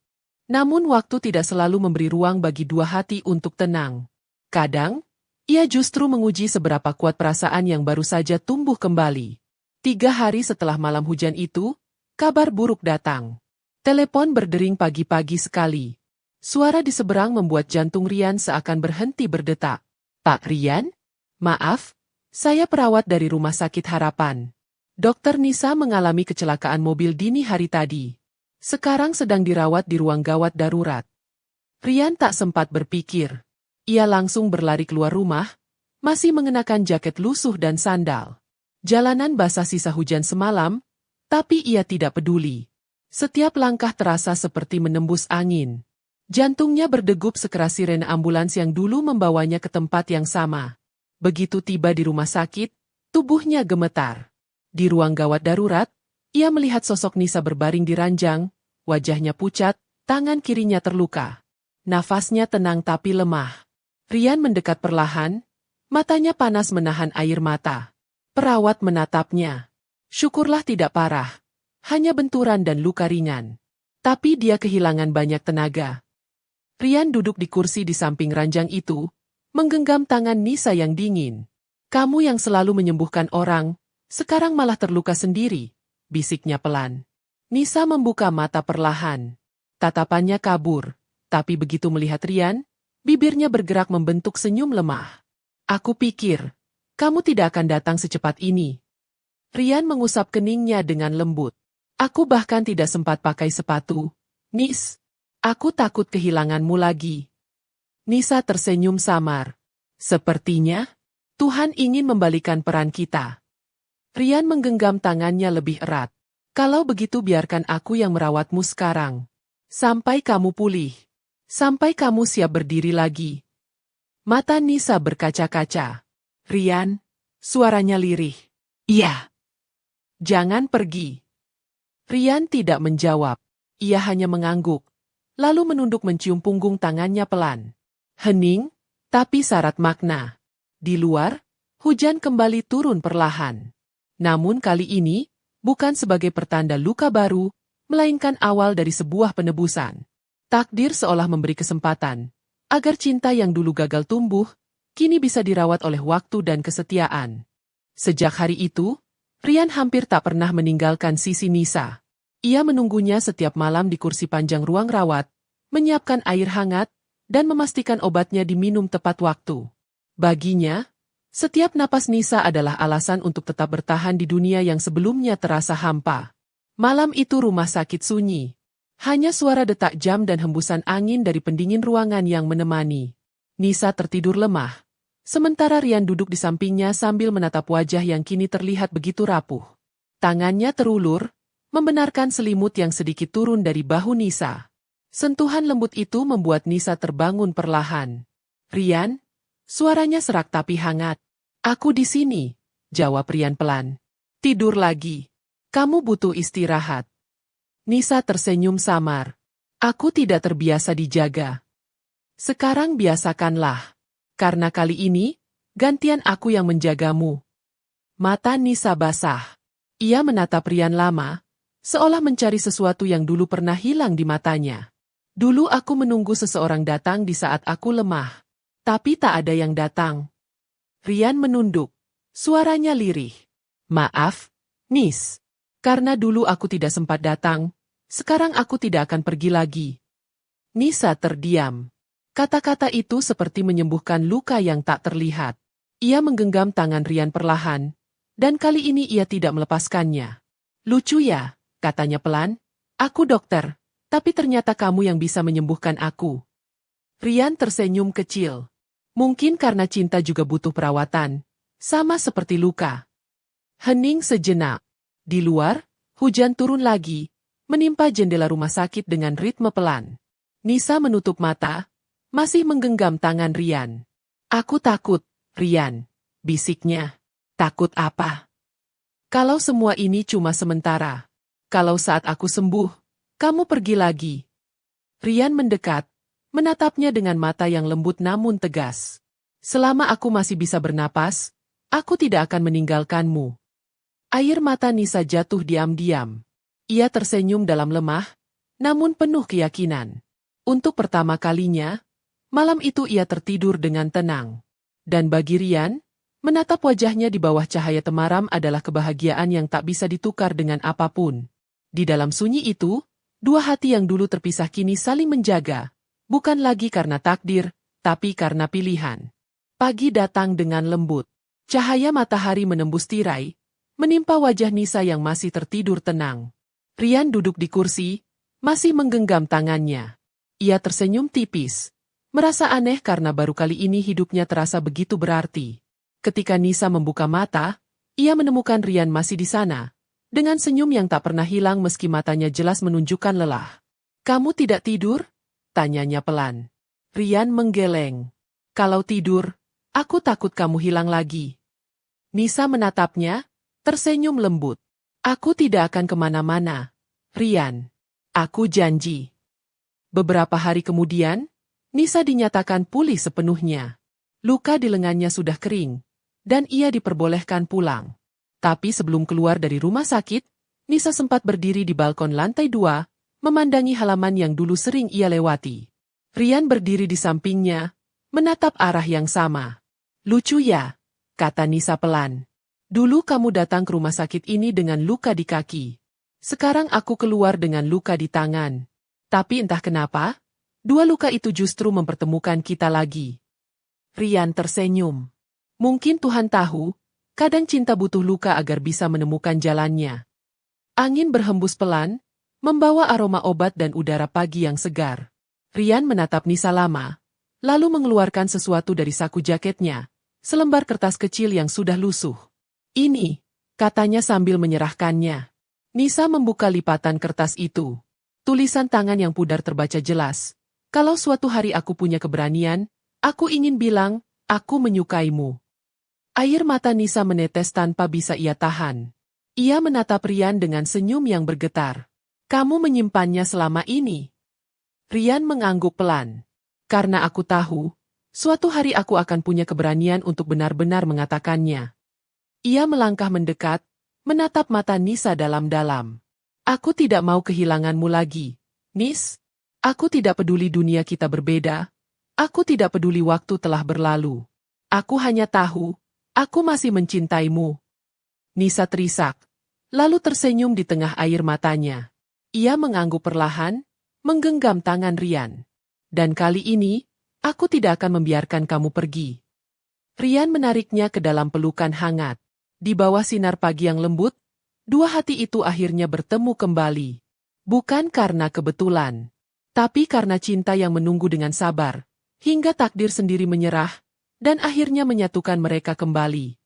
Namun waktu tidak selalu memberi ruang bagi dua hati untuk tenang. Kadang, ia justru menguji seberapa kuat perasaan yang baru saja tumbuh kembali. 3 hari setelah malam hujan itu, kabar buruk datang. Telepon berdering pagi-pagi sekali. Suara di seberang membuat jantung Rian seakan berhenti berdetak. Pak Rian? Maaf, saya perawat dari Rumah Sakit Harapan. Dokter Nisa mengalami kecelakaan mobil dini hari tadi. Sekarang sedang dirawat di ruang gawat darurat. Rian tak sempat berpikir. Ia langsung berlari keluar rumah, masih mengenakan jaket lusuh dan sandal. Jalanan basah sisa hujan semalam, tapi ia tidak peduli. Setiap langkah terasa seperti menembus angin. Jantungnya berdegup sekeras sirene ambulans yang dulu membawanya ke tempat yang sama. Begitu tiba di rumah sakit, tubuhnya gemetar. Di ruang gawat darurat, ia melihat sosok Nisa berbaring di ranjang, wajahnya pucat, tangan kirinya terluka. Nafasnya tenang tapi lemah. Rian mendekat perlahan, matanya panas menahan air mata. Perawat menatapnya. Syukurlah tidak parah. Hanya benturan dan luka ringan. Tapi dia kehilangan banyak tenaga. Rian duduk di kursi di samping ranjang itu, menggenggam tangan Nisa yang dingin. Kamu yang selalu menyembuhkan orang, sekarang malah terluka sendiri, bisiknya pelan. Nisa membuka mata perlahan. Tatapannya kabur, tapi begitu melihat Rian, bibirnya bergerak membentuk senyum lemah. Aku pikir, kamu tidak akan datang secepat ini. Rian mengusap keningnya dengan lembut. Aku bahkan tidak sempat pakai sepatu. Nis, aku takut kehilanganmu lagi. Nisa tersenyum samar. Sepertinya, Tuhan ingin membalikan peran kita. Rian menggenggam tangannya lebih erat. Kalau begitu biarkan aku yang merawatmu sekarang. Sampai kamu pulih. Sampai kamu siap berdiri lagi. Mata Nisa berkaca-kaca. Rian, suaranya lirih. Iya. Jangan pergi. Rian tidak menjawab. Ia hanya mengangguk. Lalu menunduk mencium punggung tangannya pelan. Hening, tapi syarat makna. Di luar, hujan kembali turun perlahan. Namun kali ini, bukan sebagai pertanda luka baru, melainkan awal dari sebuah penebusan. Takdir seolah memberi kesempatan, agar cinta yang dulu gagal tumbuh, kini bisa dirawat oleh waktu dan kesetiaan. Sejak hari itu, Rian hampir tak pernah meninggalkan sisi Nisa. Ia menunggunya setiap malam di kursi panjang ruang rawat, menyiapkan air hangat, dan memastikan obatnya diminum tepat waktu. Baginya, setiap napas Nisa adalah alasan untuk tetap bertahan di dunia yang sebelumnya terasa hampa. Malam itu rumah sakit sunyi. Hanya suara detak jam dan hembusan angin dari pendingin ruangan yang menemani. Nisa tertidur lemah. Sementara Rian duduk di sampingnya sambil menatap wajah yang kini terlihat begitu rapuh. Tangannya terulur, membenarkan selimut yang sedikit turun dari bahu Nisa. Sentuhan lembut itu membuat Nisa terbangun perlahan. Rian, suaranya serak tapi hangat. Aku di sini, jawab Rian pelan. Tidur lagi. Kamu butuh istirahat. Nisa tersenyum samar. Aku tidak terbiasa dijaga. Sekarang biasakanlah. Karena kali ini, gantian aku yang menjagamu. Mata Nisa basah. Ia menatap Rian lama, seolah mencari sesuatu yang dulu pernah hilang di matanya. Dulu aku menunggu seseorang datang di saat aku lemah. Tapi tak ada yang datang. Rian menunduk. Suaranya lirih. Maaf, Nis. Karena dulu aku tidak sempat datang, sekarang aku tidak akan pergi lagi. Nisa terdiam. Kata-kata itu seperti menyembuhkan luka yang tak terlihat. Ia menggenggam tangan Rian perlahan, dan kali ini ia tidak melepaskannya. Lucu ya, katanya pelan. Aku dokter, tapi ternyata kamu yang bisa menyembuhkan aku. Rian tersenyum kecil. Mungkin karena cinta juga butuh perawatan, sama seperti luka. Hening sejenak. Di luar, hujan turun lagi, menimpa jendela rumah sakit dengan ritme pelan. Nisa menutup mata, masih menggenggam tangan Rian. Aku takut, Rian, bisiknya. Takut apa? Kalau semua ini cuma sementara. Kalau saat aku sembuh, kamu pergi lagi. Rian mendekat, menatapnya dengan mata yang lembut namun tegas. Selama aku masih bisa bernapas, aku tidak akan meninggalkanmu. Air mata Nisa jatuh diam-diam. Ia tersenyum dalam lemah, namun penuh keyakinan. Untuk pertama kalinya, malam itu ia tertidur dengan tenang. Dan bagi Rian, menatap wajahnya di bawah cahaya temaram adalah kebahagiaan yang tak bisa ditukar dengan apapun. Di dalam sunyi itu, dua hati yang dulu terpisah kini saling menjaga, bukan lagi karena takdir, tapi karena pilihan. Pagi datang dengan lembut. Cahaya matahari menembus tirai, menimpa wajah Nisa yang masih tertidur tenang. Rian duduk di kursi, masih menggenggam tangannya. Ia tersenyum tipis. Merasa aneh karena baru kali ini hidupnya terasa begitu berarti. Ketika Nisa membuka mata, ia menemukan Rian masih di sana, dengan senyum yang tak pernah hilang meski matanya jelas menunjukkan lelah. Kamu tidak tidur? Tanyanya pelan. Rian menggeleng. Kalau tidur, aku takut kamu hilang lagi. Nisa menatapnya, tersenyum lembut. Aku tidak akan kemana-mana, Rian. Aku janji. Beberapa hari kemudian, Nisa dinyatakan pulih sepenuhnya. Luka di lengannya sudah kering, dan ia diperbolehkan pulang. Tapi sebelum keluar dari rumah sakit, Nisa sempat berdiri di balkon lantai 2, memandangi halaman yang dulu sering ia lewati. Rian berdiri di sampingnya, menatap arah yang sama. Lucu ya, kata Nisa pelan. Dulu kamu datang ke rumah sakit ini dengan luka di kaki. Sekarang aku keluar dengan luka di tangan. Tapi entah kenapa, dua luka itu justru mempertemukan kita lagi. Rian tersenyum. Mungkin Tuhan tahu, kadang cinta butuh luka agar bisa menemukan jalannya. Angin berhembus pelan, membawa aroma obat dan udara pagi yang segar. Rian menatap Nisa lama, lalu mengeluarkan sesuatu dari saku jaketnya, selembar kertas kecil yang sudah lusuh. Ini, katanya sambil menyerahkannya. Nisa membuka lipatan kertas itu. Tulisan tangan yang pudar terbaca jelas. Kalau suatu hari aku punya keberanian, aku ingin bilang, aku menyukaimu. Air mata Nisa menetes tanpa bisa ia tahan. Ia menatap Rian dengan senyum yang bergetar. Kamu menyimpannya selama ini. Rian mengangguk pelan. Karena aku tahu, suatu hari aku akan punya keberanian untuk benar-benar mengatakannya. Ia melangkah mendekat, menatap mata Nisa dalam-dalam. Aku tidak mau kehilanganmu lagi, Nis. Aku tidak peduli dunia kita berbeda. Aku tidak peduli waktu telah berlalu. Aku hanya tahu, aku masih mencintaimu. Nisa terisak, lalu tersenyum di tengah air matanya. Ia mengangguk perlahan, menggenggam tangan Rian. Dan kali ini, aku tidak akan membiarkan kamu pergi. Rian menariknya ke dalam pelukan hangat. Di bawah sinar pagi yang lembut, dua hati itu akhirnya bertemu kembali. Bukan karena kebetulan, tapi karena cinta yang menunggu dengan sabar, hingga takdir sendiri menyerah, dan akhirnya menyatukan mereka kembali.